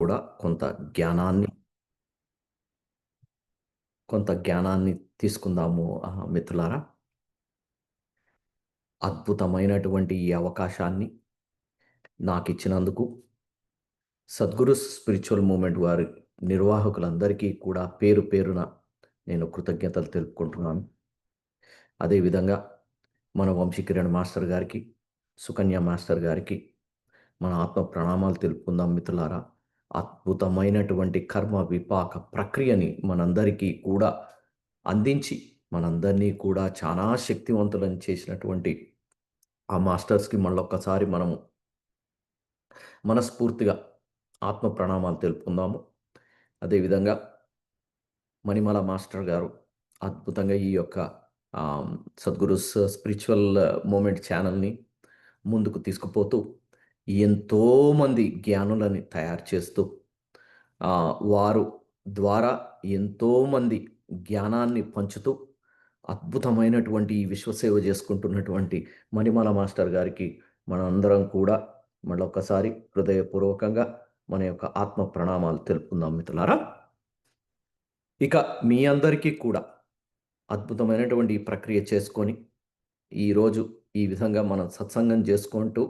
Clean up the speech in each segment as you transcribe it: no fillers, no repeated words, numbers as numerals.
కూడా జ్ఞానాన్ని కొంత జ్ఞానాన్ని తీసుకుందాము మిత్రులారా. అద్భుతమైనటువంటి ఈ అవకాశాన్ని నాకిచ్చినందుకు సద్గురు స్పిరిచువల్ మూవ్‌మెంట్ వారి నిర్వాహకులందరికీ కూడా పేరు పేరున నేను కృతజ్ఞతలు తెలుపుకుంటున్నాను. అదేవిధంగా మన వంశీకిరణ్ మాస్టర్ గారికి, సుకన్య మాస్టర్ గారికి మన ఆత్మ ప్రణామాలు తెలుపుకుందాం మిత్రులారా. అద్భుతమైనటువంటి కర్మ విపాక ప్రక్రియని మనందరికీ కూడా అందించి, మనందరినీ కూడా చాలా శక్తివంతులను చేసినటువంటి ఆ మాస్టర్స్‌కి మళ్ళొక్కసారి మనము మనస్ఫూర్తిగా ఆత్మ ప్రణామాలు తెలుపుకుందాము. అదేవిధంగా మణిమాల మాస్టర్ గారు అద్భుతంగా ఈ యొక్క సద్గురుస్ స్పిరిచువల్ మూమెంట్ ఛానల్ని ముందుకు తీసుకుపోతూ ఎంతోమంది జ్ఞానులని తయారు చేస్తూ వారు ద్వారా ఎంతోమంది జ్ఞానాన్ని పంచుతూ అద్భుతమైనటువంటి ఈ విశ్వసేవ చేసుకుంటున్నటువంటి మణిమాల మాస్టర్ గారికి మనందరం కూడా మళ్ళొక్కసారి హృదయపూర్వకంగా మన యొక్క ఆత్మ ప్రణామాలు తెలుపుకుందాం మిత్రులారా. ఇక మీ అందరికీ కూడా అద్భుతమైనటువంటి ఈ ప్రక్రియ చేసుకొని ఈరోజు ఈ విధంగా మనం సత్సంగం చేసుకుంటూ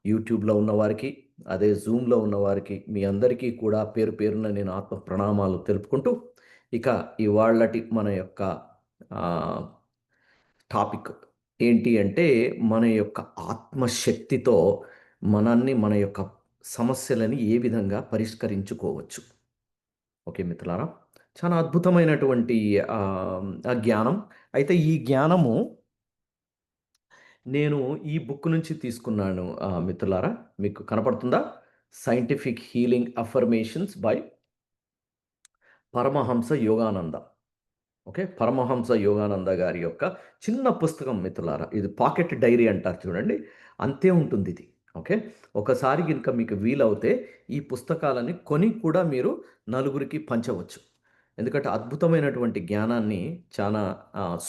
యూట్యూబ్లో ఉన్నవారికి, అదే జూమ్లో ఉన్నవారికి మీ అందరికీ కూడా పేరు పేరున నేను ఆత్మ ప్రణామాలు తెలుపుకుంటూ, ఇక ఇవాళటి మన యొక్క టాపిక్ ఏంటి అంటే, మన యొక్క ఆత్మశక్తితో మన యొక్క సమస్యలని ఏ విధంగా పరిష్కరించుకోవచ్చు. ఓకే మిత్రులారా, చాలా అద్భుతమైనటువంటి ఆ జ్ఞానం. అయితే ఈ జ్ఞానము నేను ఈ బుక్ నుంచి తీసుకున్నాను మిత్రులారా. మీకు కనపడుతుందా? Scientific healing affirmations by Paramahansa Yogananda. Okay, Paramahansa Yogananda గారి యొక్క చిన్న పుస్తకం మిత్రులారా. ఇది పాకెట్ డైరీ అంటారు చూడండి, అంతే ఉంటుంది ఇది. ఓకే, ఒకసారి కనుక మీకు వీలవుతే ఈ పుస్తకాలని కొని కూడా మీరు నలుగురికి పంచవచ్చు. ఎందుకంటే అద్భుతమైనటువంటి జ్ఞానాన్ని చాలా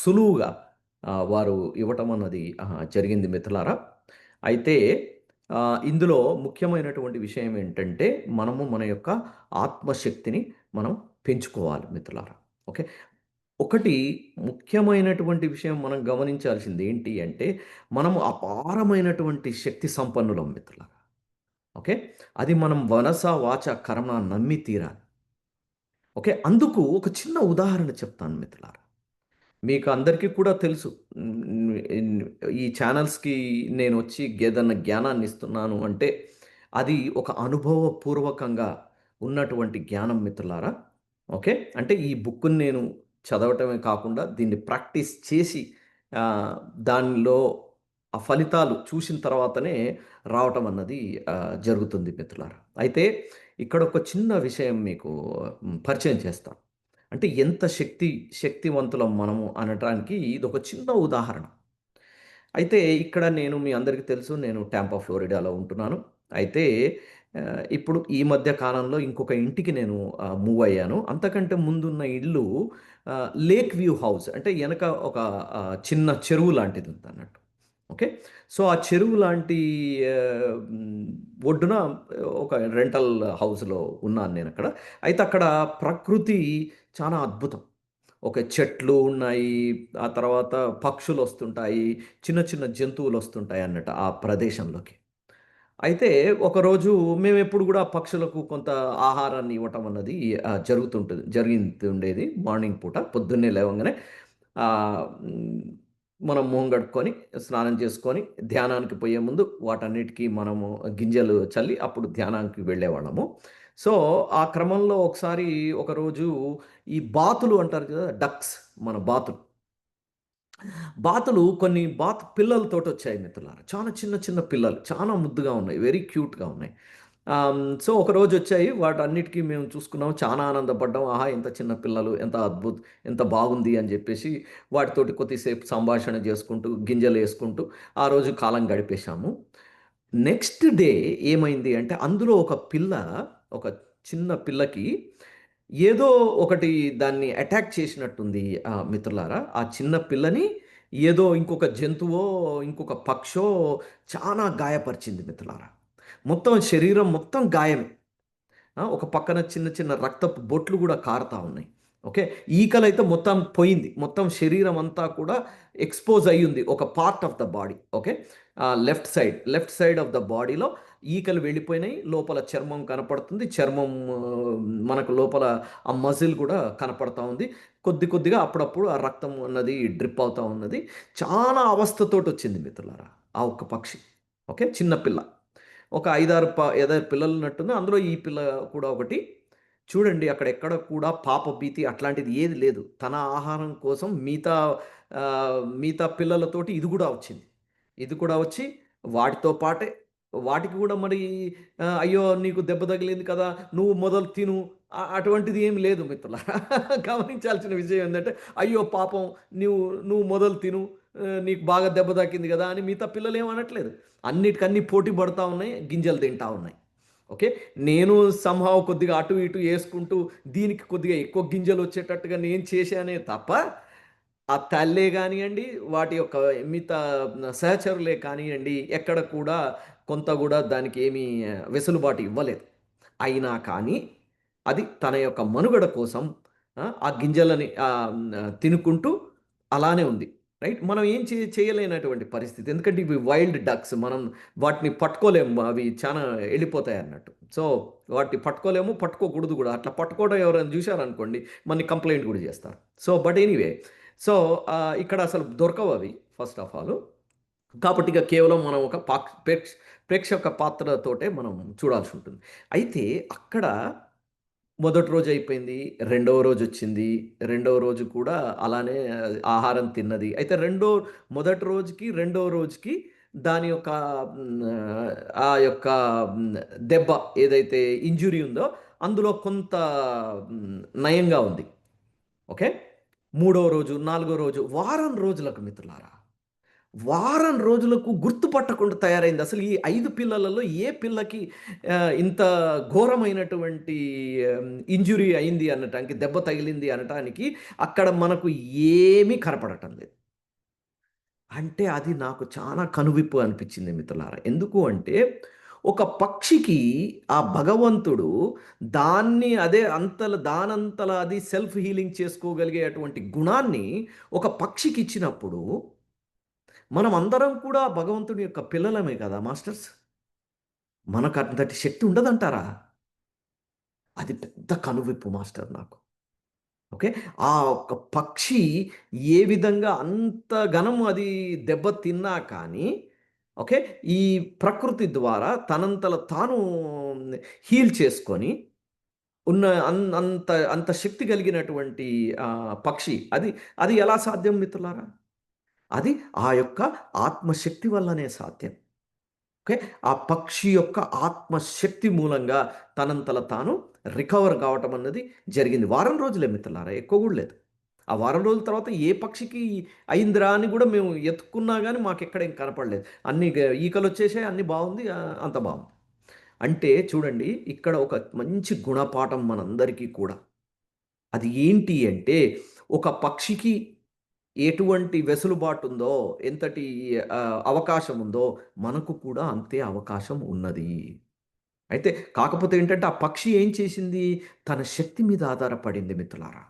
సులువుగా వారు ఇవ్వటం అన్నది జరిగింది మిత్రులారా. అయితే ఇందులో ముఖ్యమైనటువంటి విషయం ఏంటంటే, మనము మన యొక్క ఆత్మశక్తిని మనం పెంచుకోవాలి మిత్రులారా. ఓకే, ఒకటి ముఖ్యమైనటువంటి విషయం మనం గమనించాల్సింది ఏంటి అంటే, మనము అపారమైనటువంటి శక్తి సంపన్నులం మిత్రులారా. ఓకే, అది మనం మనస వాచ కర్మ నమ్మి తీరాలి. ఓకే, అందుకు ఒక చిన్న ఉదాహరణ చెప్తాను మిత్రులారా. మీకు అందరికీ కూడా తెలుసు, ఈ ఛానల్స్‌కి నేనొచ్చి ఏదన్నా జ్ఞానాన్ని ఇస్తున్నాను అంటే, అది ఒక అనుభవపూర్వకంగా ఉన్నటువంటి జ్ఞానం మిత్రులారా. ఓకే, అంటే ఈ బుక్కుని నేను చదవటమే కాకుండా దీన్ని ప్రాక్టీస్ చేసి దానిలో ఆ ఫలితాలు చూసిన తర్వాతనే రావటం అన్నది జరుగుతుంది మిత్రులారా. అయితే ఇక్కడ ఒక చిన్న విషయం మీకు పరిచయం చేస్తాను. అంటే ఎంత శక్తివంతులం మనము అనటానికి ఇదొక చిన్న ఉదాహరణ. అయితే ఇక్కడ నేను మీ అందరికీ తెలుసు, నేను టాంపా, ఫ్లోరిడాలో ఉంటున్నాను. అయితే ఇప్పుడు ఈ మధ్య కాలంలో ఇంకొక ఇంటికి నేను మూవ్ అయ్యాను. అంతకంటే ముందున్న ఇల్లు లేక్ వ్యూ హౌస్, అంటే ఎనక ఒక చిన్న చెరువు లాంటిది ఉందన్నట్టు. ఓకే, సో ఆ చెరువు లాంటి ఒడ్డున ఒక రెంటల్ హౌస్‌లో ఉన్నాను నేనక్కడ. అయితే అక్కడ ప్రకృతి చాలా అద్భుతం. ఒక చెట్లు ఉన్నాయి. ఆ తర్వాత పక్షులొస్తుంటాయి. చిన్న చిన్న జంతువులొస్తుంటాయి అన్నట్టు ఆ ప్రదేశంలోకి. అయితే ఒకరోజు మేమెప్పుడు గూడా పక్షులకు కొంత ఆహారాన్ని ఇవ్వటం అన్నది జరుగుతుండేది. మార్నింగ్ పూట పొద్దున్నే లేవంగానే హ్మ్, మనం మొహం కడుక్కొని, స్నానం చేసుకొని, ధ్యానానికి పోయే ముందు వాటన్నిటికి మనము గింజలు చల్లి అప్పుడు ధ్యానానికి వెళ్ళేవాళ్ళము. సో, ఆ క్రమంలో ఒకసారి ఒకరోజు ఈ బాతులు అంటారు కదా! డక్స్, మన బాతులు. కొన్ని బాత్ పిల్లలతోటొచ్చాయి మిత్రులారా. చాలా చిన్న చిన్న పిల్లలు. చాలా ముద్దుగా ఉన్నాయి. వెరీ క్యూట్‌గా ఉన్నాయి. సో, ఒకరోజొచ్చాయి. వాటన్నిటికి మేము చూసుకున్నాం. చాలా ఆనందపడ్డాం. ఆహా! ఎంత చిన్న పిల్లలు, ఎంత బాగుంది అని జెప్పేసి వాటితోటి కొద్దిసేపు సంభాషణ జేసుకుంటూ, గింజలేసుకుంటూ ఆ రోజు కాలం గడిపేశాము. నెక్స్ట్ డే ఏమైంది అంటే, అందులో ఒక చిన్న పిల్లకి ఏదో ఒకటి దాన్ని అటాక్ చేసినట్టుంది మిత్రులారా. ఆ చిన్న పిల్లని ఏదో ఇంకొక జంతువో, ఇంకొక పక్షో చానా గాయపరిచింది మిత్రులారా. మొత్తం శరీరం మొత్తం గాయమే. ఒక పక్కన చిన్న చిన్న రక్తపు బొట్లు గూడా కారుతా ఉన్నాయి. ఓకే. ఈకలైతే మొత్తం పోయింది. మొత్తం శరీరం అంతా కూడా ఎక్స్‌పోజ్ అయ్యుంది. ఒక part of the body. Okay. Left side of the బాడీలో ఈకలు వెళ్ళిపోయినాయి. లోపల చర్మం కనపడుతుంది. చర్మం మనకు లోపల ఆ మజిల్ గూడా కనపడతా ఉంది. కొద్దిగా అప్పుడప్పుడు ఆ రక్తం అన్నది డ్రిప్ అవుతా ఉన్నది. చాలా అవస్థతోటొచ్చింది మిత్రులారా ఆ ఒక్క పక్షి. ఓకే. చిన్న పిల్ల. ఒక 5, 6 ఏదో పిల్లలున్నట్టుంది. అందులో ఈ పిల్ల కూడా ఒకటి. చూడండి అక్కడ ఎక్కడ కూడా పాప భీతి అట్లాంటిది ఏది లేదు. తన ఆహారం కోసం మిగతా పిల్లలతోటి ఇది గూడా వచ్చింది. ఇది కూడా వచ్చి వాటితో పాటే వాటికి గూడా మరి అయ్యో! నీకు దెబ్బ తగిలింది కదా! నువ్వు మొదలు తిను అటువంటిది ఏమి లేదు మిత్రులారా. గమనించాల్సిన విషయం ఏందంటే, అయ్యో! పాపం నువ్వు నువ్వు మొదలు తిను. నీకు బాగా దెబ్బ తాకింది గదా! అని మిగతా పిల్లలేమనట్లేదు. అన్నిటికన్నీ పోటీ పడతా ఉన్నాయి. గింజలు తింటా ఉన్నాయి. ఓకే. నేను సంహౌ కొద్దిగా అటు ఇటు యేసుకుంటూ దీనికి కొద్దిగా ఎక్కువ గింజలొచ్చేటట్టుగా నేను చేశానే తప్ప, ఆ తల్లే గానియండి, వాటి యొక్క మిగతా సహచరులే కానియండి, ఎక్కడ కూడా కొంత గూడా దానికి ఏమీ వెసులుబాటు ఇవ్వలేదు. అయినా కానీ, అది తన యొక్క మనుగడ కోసం ఆ గింజలని తినుకుంటూ అలానే ఉంది. రైట్. మనం ఏం చేయలేనటువంటి పరిస్థితి. ఎందుకంటే ఇవి వైల్డ్ డక్స్. మనం వాటిని పట్టుకోలేము. అవి చానా ఎళ్ళిపోతాయన్నట్టు. సో, వాటిని పట్టుకోలేము, పట్టుకోకూడదు గూడా. అట్లా పట్టుకోవడం ఎవరైనా జూశారనుకోండి, మనని కంప్లెయింట్ గూడా జేస్తారు. So, but anyway. సో, ఇక్కడ అసలు దొరకవవి ఫస్ట్ ఆఫ్ ఆల్. కాబట్టి ఇక కేవలం మనం ఒక ప్రేక్షక పాత్రతోటే మనం చూడాల్సుంటుంది. అయితే అక్కడ మొదటి రోజు అయిపోయింది. రెండవ రోజొచ్చింది. రెండవ రోజు కూడా అలానే ఆహారం తిన్నది. అయితే మొదటి రోజుకి, రెండవ రోజుకి దాని యొక్క ఆ యొక్క హ్మ్, దెబ్బ ఏదైతే ఇంజ్యూరీ ఉందో అందులో కొంత నయంగా ఉంది. ఓకే. మూడో రోజు, నాలుగో రోజు, వారం రోజులకు మిత్రులారా. వారం రోజులకు గుర్తుపట్టకుండా తయారైంది. అసలు ఈ 5 పిల్లలలో ఏ పిల్లకి ఇంత ఘోరమైనటువంటి ఇంజ్యూరీ అయింది అనటానికి, దెబ్బ తగిలింది అనటానికి అక్కడ మనకు ఏమీ కనపడటం లేదు. అంటే అది నాకు చాలా కనువిప్పు అనిపించింది మిత్రులారా. ఎందుకు అంటే ఒక పక్షికి ఆ భగవంతుడు దానంతల అది సెల్ఫ్ హీలింగ్ చేసుకోగలిగే అటువంటి గుణాన్ని ఒక పక్షికిచ్చినప్పుడు మనమందరం కూడా భగవంతుడి యొక్క పిల్లలమే కదా మాస్టర్స్. మనకంతటి శక్తి ఉండదంటారా? అది పెద్ద కనువిప్పు మాస్టర్ నాకు. ఓకే. ఆ ఒక్క పక్షి ఏ విధంగా అంత ఘనం అది దెబ్బ తిన్నా కానీ, ఓకే. ఈ ప్రకృతి ద్వారా తనంతల తాను హీల్ చేసుకొని ఉన్న అంత శక్తి కలిగినటువంటి పక్షి అది అది ఎలా సాధ్యం మిత్రులారా? అది ఆ యొక్క ఆత్మశక్తి వల్లనే సాధ్యం. ఓకే. ఆ పక్షి యొక్క ఆత్మశక్తి మూలంగా తనంతల తాను రికవర్ కావటం అన్నది జరిగింది. వారం రోజులే మిత్రులారా, ఎక్కువ గూడా లేదు. ఆ వారం రోజుల తర్వాత ఏ పక్షికి అయిందిరా అని గూడా మేము ఎతుక్కున్నా గానీ మాకెక్కడ ఏం కనపడలేదు. అన్నీ ఈకలొచ్చేసాయి. అన్నీ బావుంది. అంతా బావుంది. అంటే చూడండి ఇక్కడ ఒక మంచి గుణపాఠం మనందరికీ కూడా. అది ఏంటి అంటే ఒక పక్షికి ఎటువంటి వెసులుబాటుందో, ఎంతటి అవకాశం ఉందో, మనకు కూడా అంతే అవకాశం ఉన్నది. అయితే కాకపోతే ఏంటంటే, ఆ పక్షి ఏం చేసింది? తన శక్తి మీద ఆధారపడింది మిత్రులారా.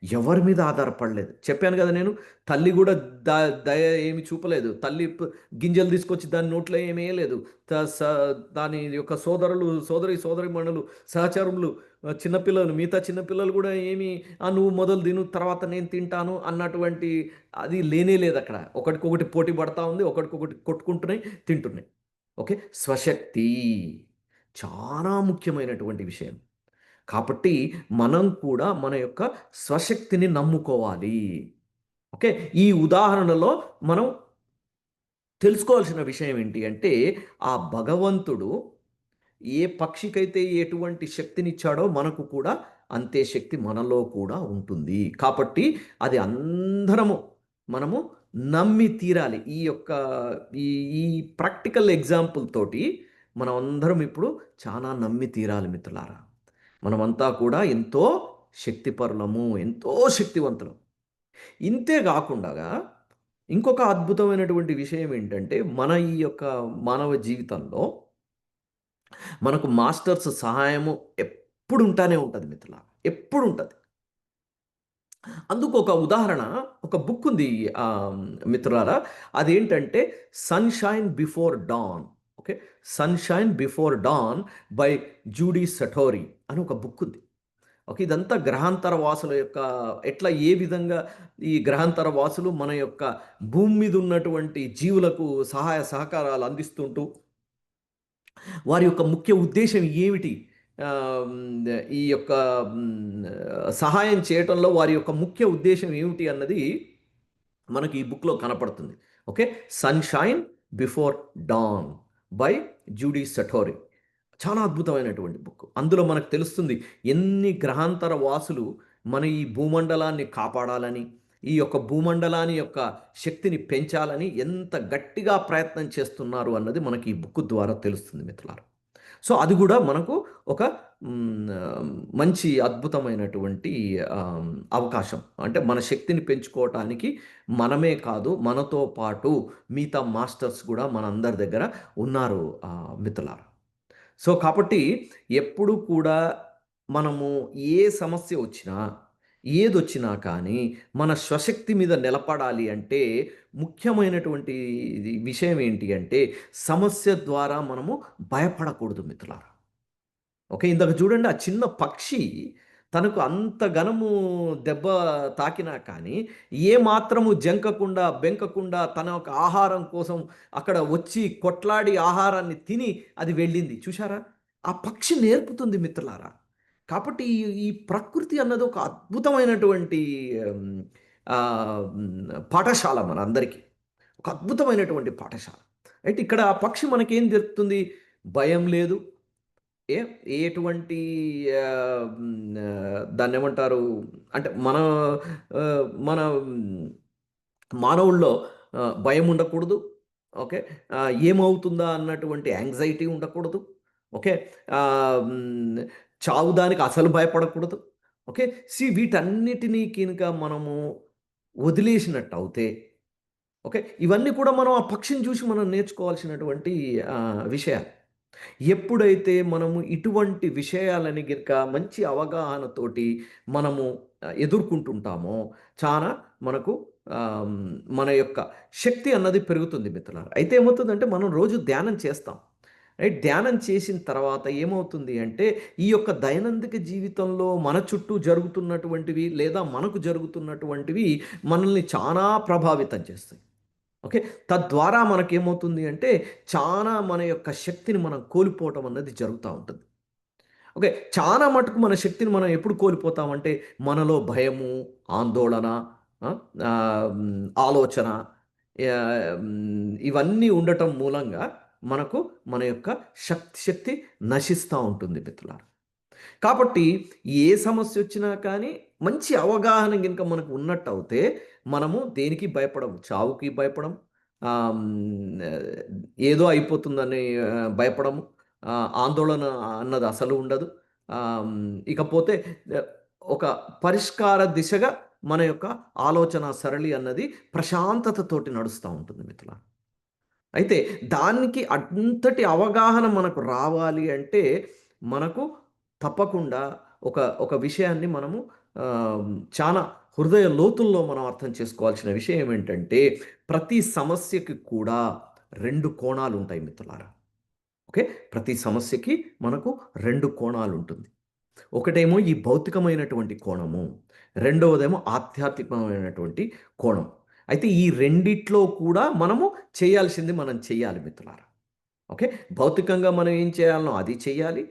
ఎవరి మీద ఆధారపడలేదు. చెప్పాను గదా నేను. తల్లి గూడా ద దయ ఏమి చూపలేదు. తల్లి గింజలు తీసుకొచ్చి దాని నోట్లో ఏమెయలేదు. త స దాని యొక్క సోదరీమణులు, సహచరులు మిగతా చిన్న పిల్లలు గూడా ఏమి నువ్వు మొదలు తిను తర్వాత నేను తింటాను అన్నటువంటి అది లేనే లేదక్కడ. ఒకటికొకటి పోటీ పడతా ఉంది. ఒకటికొకటి కొట్టుకుంటున్నాయి, తింటున్నాయి. ఓకే. స్వశక్తి చాలా ముఖ్యమైనటువంటి విషయం. కాబట్టి మనం కూడా మన యొక్క స్వశక్తిని నమ్ముకోవాలి. ఓకే. ఈ ఉదాహరణలో మనం తెలుసుకోవాల్సిన విషయం ఏంటి అంటే, ఆ భగవంతుడు ఏ పక్షికైతే ఎటువంటి శక్తినిచ్చాడో మనకు కూడా అంతే శక్తి మనలో కూడా ఉంటుంది. కాబట్టి అది అందరము మనము నమ్మి తీరాలి. ఈ ఈ ప్రాక్టికల్ ఎగ్జాంపుల్ తోటి మనమందరం ఇప్పుడు చాలా నమ్మి తీరాలి మిత్రులారా. మనమంతా కూడా ఎంతో శక్తిపరులము. ఎంతో శక్తివంతులం. ఇంతే గాకుండగా ఇంకొక అద్భుతమైనటువంటి విషయం ఏంటంటే, మన ఈ యొక్క మానవ జీవితంలో మనకు మాస్టర్స్ సహాయము ఎప్పుడు ఉంటానే ఉంటుంది మిత్రులారా. ఎప్పుడు ఉంటది. అందుకు ఒక ఉదాహరణ, ఒక బుక్ ఉంది మిత్రులారా. అదేంటంటే 'sunshine before dawn'. Okay. 'Sunshine before dawn' by Judy Satori అని ఒక బుక్ ఉంది. ఓకే. ఇదంతా గ్రహాంతర వాసుల యొక్క ఎట్లా ఏ విధంగా ఈ గ్రహాంతర వాసులు మన యొక్క భూమి మీద ఉన్నటువంటి జీవులకు సహాయ సహకారాలు అందిస్తుంటూ వారి యొక్క ముఖ్య ఉద్దేశ్యం ఏమిటి? ఈ యొక్క సహాయం చేయటంలో వారి యొక్క ముఖ్య ఉద్దేశ్యం ఏమిటి అన్నది మనకి ఈ బుక్‌లో కనపడుతుంది. Okay. 'Sunshine before dawn' by Judy Satori. చాలా అద్భుతమైనటువంటి బుక్. అందులో మనకు తెలుస్తుంది ఎన్ని గ్రహాంతర వాసులు మన ఈ భూమండలాన్ని కాపాడాలని, ఈ యొక్క భూమండలాన్ని యొక్క శక్తిని పెంచాలని ఎంత గట్టిగా ప్రయత్నం చేస్తున్నారు అన్నది మనకి ఈ బుక్ ద్వారా తెలుస్తుంది మిత్రులారా. సో, అది గూడా మనకు ఒక మంచి అద్భుతమైనటువంటి అవకాశం. అంటే మన శక్తిని పెంచుకోవటానికి మనమే కాదు, మనతో పాటు మిగతా మాస్టర్స్ గూడా మనందరి దగ్గర ఉన్నారు మిత్రులారా. సో, కాబట్టి ఎప్పుడు కూడా మనము ఏ సమస్య వచ్చినా, ఏదొచ్చినా కానీ మన స్వశక్తి మీద నిలబడాలి అంటే ముఖ్యమైనటువంటి విషయం ఏంటి అంటే సమస్య ద్వారా మనము భయపడకూడదు మిత్రులారా. ఓకే. ఇందాక చూడండి ఆ చిన్న పక్షి తనకు అంత ఘనము దెబ్బ తాకినా కానీ, ఏ మాత్రము జంకకుండా, బెంకకుండా తన యొక్క ఆహారం కోసం అక్కడ వచ్చి కొట్లాడి ఆహారాన్ని తిని అది వెళ్ళింది. చూశారా? ఆ పక్షి నేర్పుతుంది మిత్రులారా. కాబట్టి ఈ ప్రకృతి అన్నది ఒక అద్భుతమైనటువంటి హ్మ్, పాఠశాల మనందరికీ. ఒక అద్భుతమైనటువంటి పాఠశాల. అయితే ఇక్కడ ఆ పక్షి మనకేం చెప్తుంది? భయం లేదు. ఏ ఎటువంటి దాన్నేమంటారు? అంటే మన మానవుల్లో భయం ఉండకూడదు. ఓకే. ఏమవుతుందా అన్నటువంటి యాంగ్జైటీ ఉండకూడదు. ఓకే. చావు దానికి అసలు భయపడకూడదు. ఓకే. వీటన్నిటిని కినుక మనము వదిలేసినట్టవుతే ఓకే. ఇవన్నీ కూడా మనం ఆ పక్షిని చూసి మనం నేర్చుకోవాల్సినటువంటి విషయాలు. ఎప్పుడైతే మనము ఇటువంటి విషయాలని గినక మంచి అవగాహనతోటి మనము ఎదుర్కుంటుంటామో చాలా మనకు మన యొక్క శక్తి అన్నది పెరుగుతుంది మిత్రులారా. అయితే ఏమవుతుందంటే మనం రోజు ధ్యానం చేస్తాం. రైట్. ధ్యానం చేసిన తర్వాత ఏమవుతుంది అంటే ఈ యొక్క దైనందిక జీవితంలో మన చుట్టూ జరుగుతున్నటువంటివి లేదా మనకు జరుగుతున్నటువంటివి మనల్ని చాలా ప్రభావితం చేస్తాయి. ఓకే. తద్వారా మనకేమవుతుంది అంటే, చాలా మన యొక్క శక్తిని మనం కోల్పోవటం అన్నది జరుగుతా ఉంటుంది. ఓకే. చాలా మటుకు మన శక్తిని మనం ఎప్పుడు కోల్పోతామంటే, మనలో భయము, ఆందోళన, ఆలోచన ఇవన్నీ ఉండటం మూలంగా మనకు మన యొక్క శక్తి నశిస్తా ఉంటుంది మిత్రులారా. కాబట్టి ఏ సమస్యొచ్చినా కానీ మంచి అవగాహన గనుక మనకు ఉన్నట్టయితే మనము దేనికి భయపడం. చావుకి భయపడం. ఏదో అయిపోతుందని భయపడము. ఆందోళన అన్నది అసలు ఉండదు. ఇకపోతే ఆహ్, ఒక పరిష్కార దిశగా మన యొక్క ఆలోచన సరళి అన్నది ప్రశాంతతతోటి నడుస్తా ఉంటుంది మిత్రులారా. అయితే దానికి అంతటి అవగాహన మనకు రావాలి అంటే, మనకు తప్పకుండా ఒక ఒక విషయాన్ని మనము చానా హృదయ లోతుల్లో మనం అర్థం చేసుకోవాల్సిన విషయం ఏమేంటంటే, ప్రతి సమస్యకి కూడా 2 కోణాలుంటాయి మిత్రులారా. ఓకే. ప్రతి సమస్యకి మనకు 2 కోణాలుంటుంది. ఒకటేమో ఈ భౌతికమైనటువంటి కోణము. రెండవదేమో ఆధ్యాత్మికమైనటువంటి కోణం. అయితే ఈ రెండిట్లో కూడా మనము చేయాల్సింది మనం చెయ్యాలి మిత్రులారా. ఓకే. భౌతికంగా మనం ఏం చేయాలనో అది చెయ్యాలి.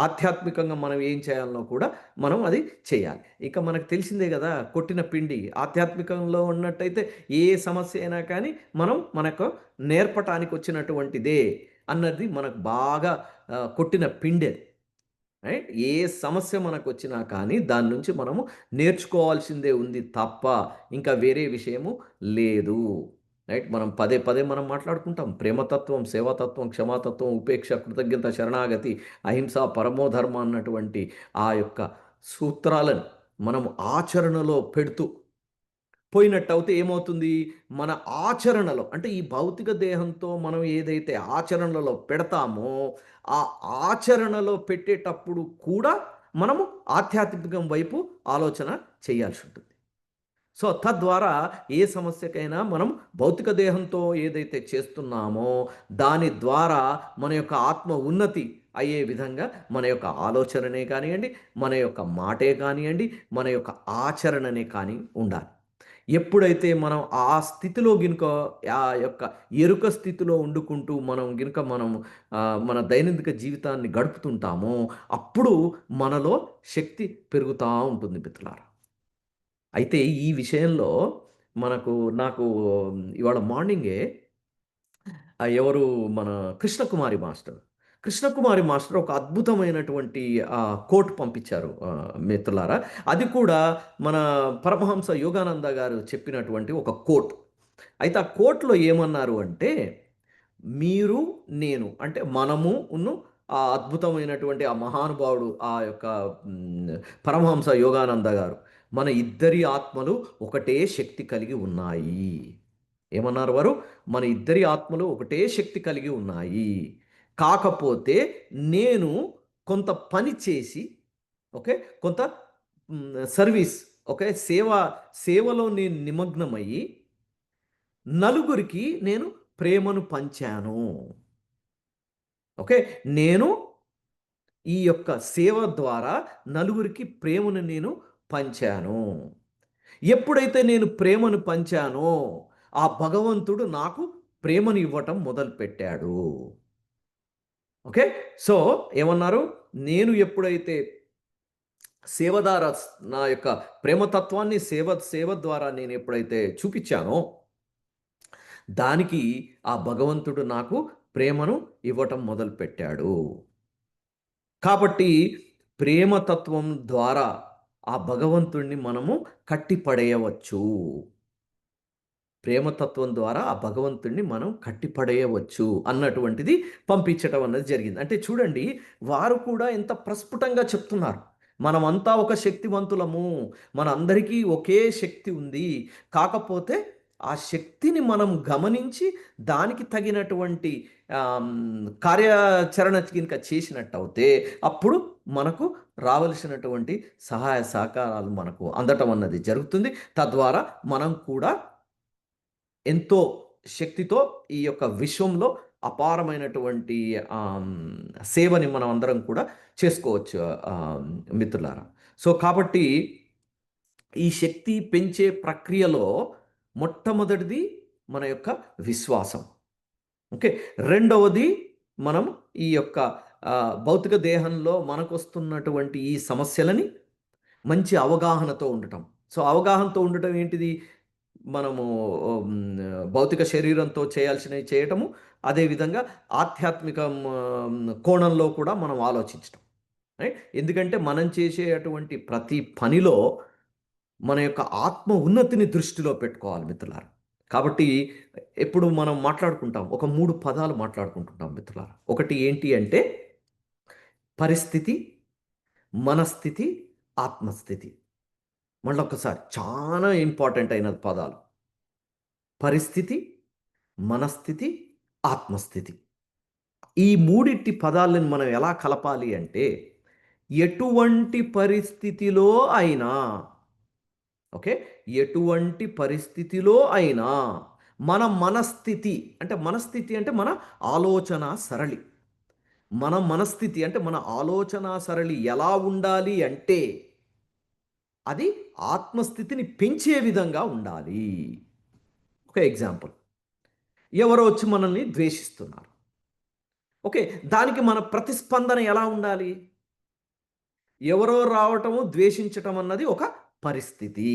ఆధ్యాత్మికంగా మనం ఏం చేయాలనో కూడా మనం అది చేయాలి. ఇక మనకు తెలిసిందే గదా! కొట్టిన పిండి ఆధ్యాత్మికంలో ఉన్నట్టయితే ఏ సమస్య అయినా కానీ మనం మనకు నేర్పటానికొచ్చినటువంటిదే అన్నది మనకు బాగా కొట్టిన పిండే. రైట్. ఏ సమస్య మనకొచ్చినా కానీ దాని నుంచి మనము నేర్చుకోవాల్సిందే ఉంది తప్ప ఇంకా వేరే విషయము లేదు. రైట్. మనం పదే పదే మనం మాట్లాడుకుంటాం. ప్రేమతత్వం, సేవాతత్వం, క్షమాతత్వం, ఉపేక్ష, కృతజ్ఞత, శరణాగతి, అహింస, పరమోధర్మ అన్నటువంటి ఆ యొక్క సూత్రాలను మనం ఆచరణలో పెడుతూ పోయినట్టు అవుతే ఏమవుతుంది? మన ఆచరణలో అంటే ఈ భౌతిక దేహంతో మనం ఏదైతే ఆచరణలో పెడతామో, ఆ ఆచరణలో పెట్టేటప్పుడు కూడా మనము ఆధ్యాత్మికం వైపు ఆలోచన చేయాల్సి ఉంటుంది. సో, తద్వారా ఏ సమస్యకైనా మనం భౌతిక దేహంతో ఏదైతే చేస్తున్నామో, దాని ద్వారా మన యొక్క ఆత్మ ఉన్నతి అయ్యే విధంగా మన యొక్క ఆలోచననే కానియండి, మన యొక్క మాటే కానియండి, మన యొక్క ఆచరణనే కానీ ఉండాలి. ఎప్పుడైతే మనం ఆ స్థితిలో గినుక ఆ యొక్క ఎరుక స్థితిలో వండుకుంటూ మనం మన దైనందిక జీవితాన్ని గడుపుతుంటామో, అప్పుడు మనలో శక్తి పెరుగుతా ఉంటుంది మిత్రులారా. అయితే ఈ విషయంలో నాకు ఇవాళ మార్నింగే ఎవరు మన కృష్ణకుమారి మాస్టర్. కృష్ణకుమారి మాస్టర్ ఒక అద్భుతమైనటువంటి కోట్ పంపించారు మిత్రులారా. అది కూడా మన పరమహంస యోగానంద గారు చెప్పినటువంటి ఒక కోట్. అయితే ఆ కోట్‌లో ఏమన్నారు అంటే, మీరు, నేను అంటే ఆ అద్భుతమైనటువంటి ఆ మహానుభావుడు ఆ యొక్క హ్మ్, పరమహంస యోగానంద గారు. మన ఇద్దరి ఆత్మలు ఒకటే శక్తి కలిగి ఉన్నాయి. ఏమన్నారు వారు? మన ఇద్దరి ఆత్మలు ఒకటే శక్తి కలిగి ఉన్నాయి. కాకపోతే నేను కొంత పని చేసి ఓకే. కొంత సర్వీస్ ఓకే. సేవలో నేను నిమగ్నమయ్యి నలుగురికి నేను ప్రేమను పంచాను. ఓకే. నేను ఈ యొక్క సేవ ద్వారా నలుగురికి ప్రేమను నేను పంచాను. ఎప్పుడైతే నేను ప్రేమను పంచానో, ఆ భగవంతుడు నాకు ప్రేమను ఇవ్వటం మొదలుపెట్టాడు. ఓకే. సో, ఏమన్నారు? నేను ఎప్పుడైతే సేవ ద్వారా నా యొక్క ప్రేమతత్వాన్ని సేవ ద్వారా నేను ఎప్పుడైతే చూపిచ్చానో, దానికి ఆ భగవంతుడు నాకు ప్రేమను ఇవ్వటం మొదలుపెట్టాడు. కాబట్టి ప్రేమతత్వం ద్వారా ఆ భగవంతుడిని మనము కట్టిపడేయవచ్చు. ప్రేమతత్వం ద్వారా ఆ భగవంతుడిని మనం కట్టిపడేయవచ్చు అన్నటువంటిది పంపించటం అన్నది జరిగింది. అంటే చూడండి, వారు కూడా ఎంత ప్రస్ఫుటంగా చెప్తున్నారు. మనమంతా ఒక శక్తివంతులము. మనందరికీ ఒకే శక్తి ఉంది. కాకపోతే ఆ శక్తిని మనం గమనించి దానికి తగినటువంటి కార్యాచరణ గినక చేసినట్టయితే అప్పుడు మనకు రావలసినటువంటి సహాయ సహకారాలు మనకు అందటం అన్నది జరుగుతుంది. తద్వారా మనం కూడా ఎంతో శక్తితో ఈ యొక్క విశ్వంలో అపారమైనటువంటి సేవని మనం అందరం కూడా చేసుకోవచ్చు మిత్రులారా. సో, కాబట్టి ఈ శక్తి పెంచే ప్రక్రియలో మొట్టమొదటిది మన యొక్క విశ్వాసం. ఓకే. రెండవది మనం ఈ యొక్క భౌతిక దేహంలో మనకొస్తున్నటువంటి ఈ సమస్యలని మంచి అవగాహనతో ఉండటం. సో, అవగాహనతో ఉండటం ఏంటిది? మనము భౌతిక శరీరంతో చేయాల్సినవి చేయటము. అదేవిధంగా ఆధ్యాత్మికం కోణంలో కూడా మనం ఆలోచించటం. రైట్? ఎందుకంటే మనం చేసేటువంటి ప్రతి పనిలో మన యొక్క ఆత్మ ఉన్నతిని దృష్టిలో పెట్టుకోవాలి మిత్రులారా. కాబట్టి ఎప్పుడు మనం మాట్లాడుకుంటాం. ఒక 3 పదాలు మాట్లాడుకుంటుంటాం మిత్రులారా. ఒకటి ఏంటి అంటే పరిస్థితి, మనస్థితి, ఆత్మస్థితి. మళ్ళొక్కసారి చాలా ఇంపార్టెంట్ అయిన పదాలు. పరిస్థితి, మనస్థితి, ఆత్మస్థితి. ఈ మూడిటి పదాలను మనం ఎలా కలపాలి అంటే, ఎటువంటి పరిస్థితిలో అయినా ఓకే. ఎటువంటి పరిస్థితిలో అయినా మన మనస్థితి అంటే మన ఆలోచన సరళి. మన మనస్థితి అంటే మన ఆలోచన సరళి ఎలా ఉండాలి అంటే, అది ఆత్మస్థితిని పెంచే విధంగా ఉండాలి. ఒక ఎగ్జాంపుల్. ఎవరో వచ్చి మనల్ని ద్వేషిస్తున్నారు. ఓకే. దానికి మన ప్రతిస్పందన ఎలా ఉండాలి? ఎవరో రావటము, ద్వేషించటం అన్నది ఒక పరిస్థితి.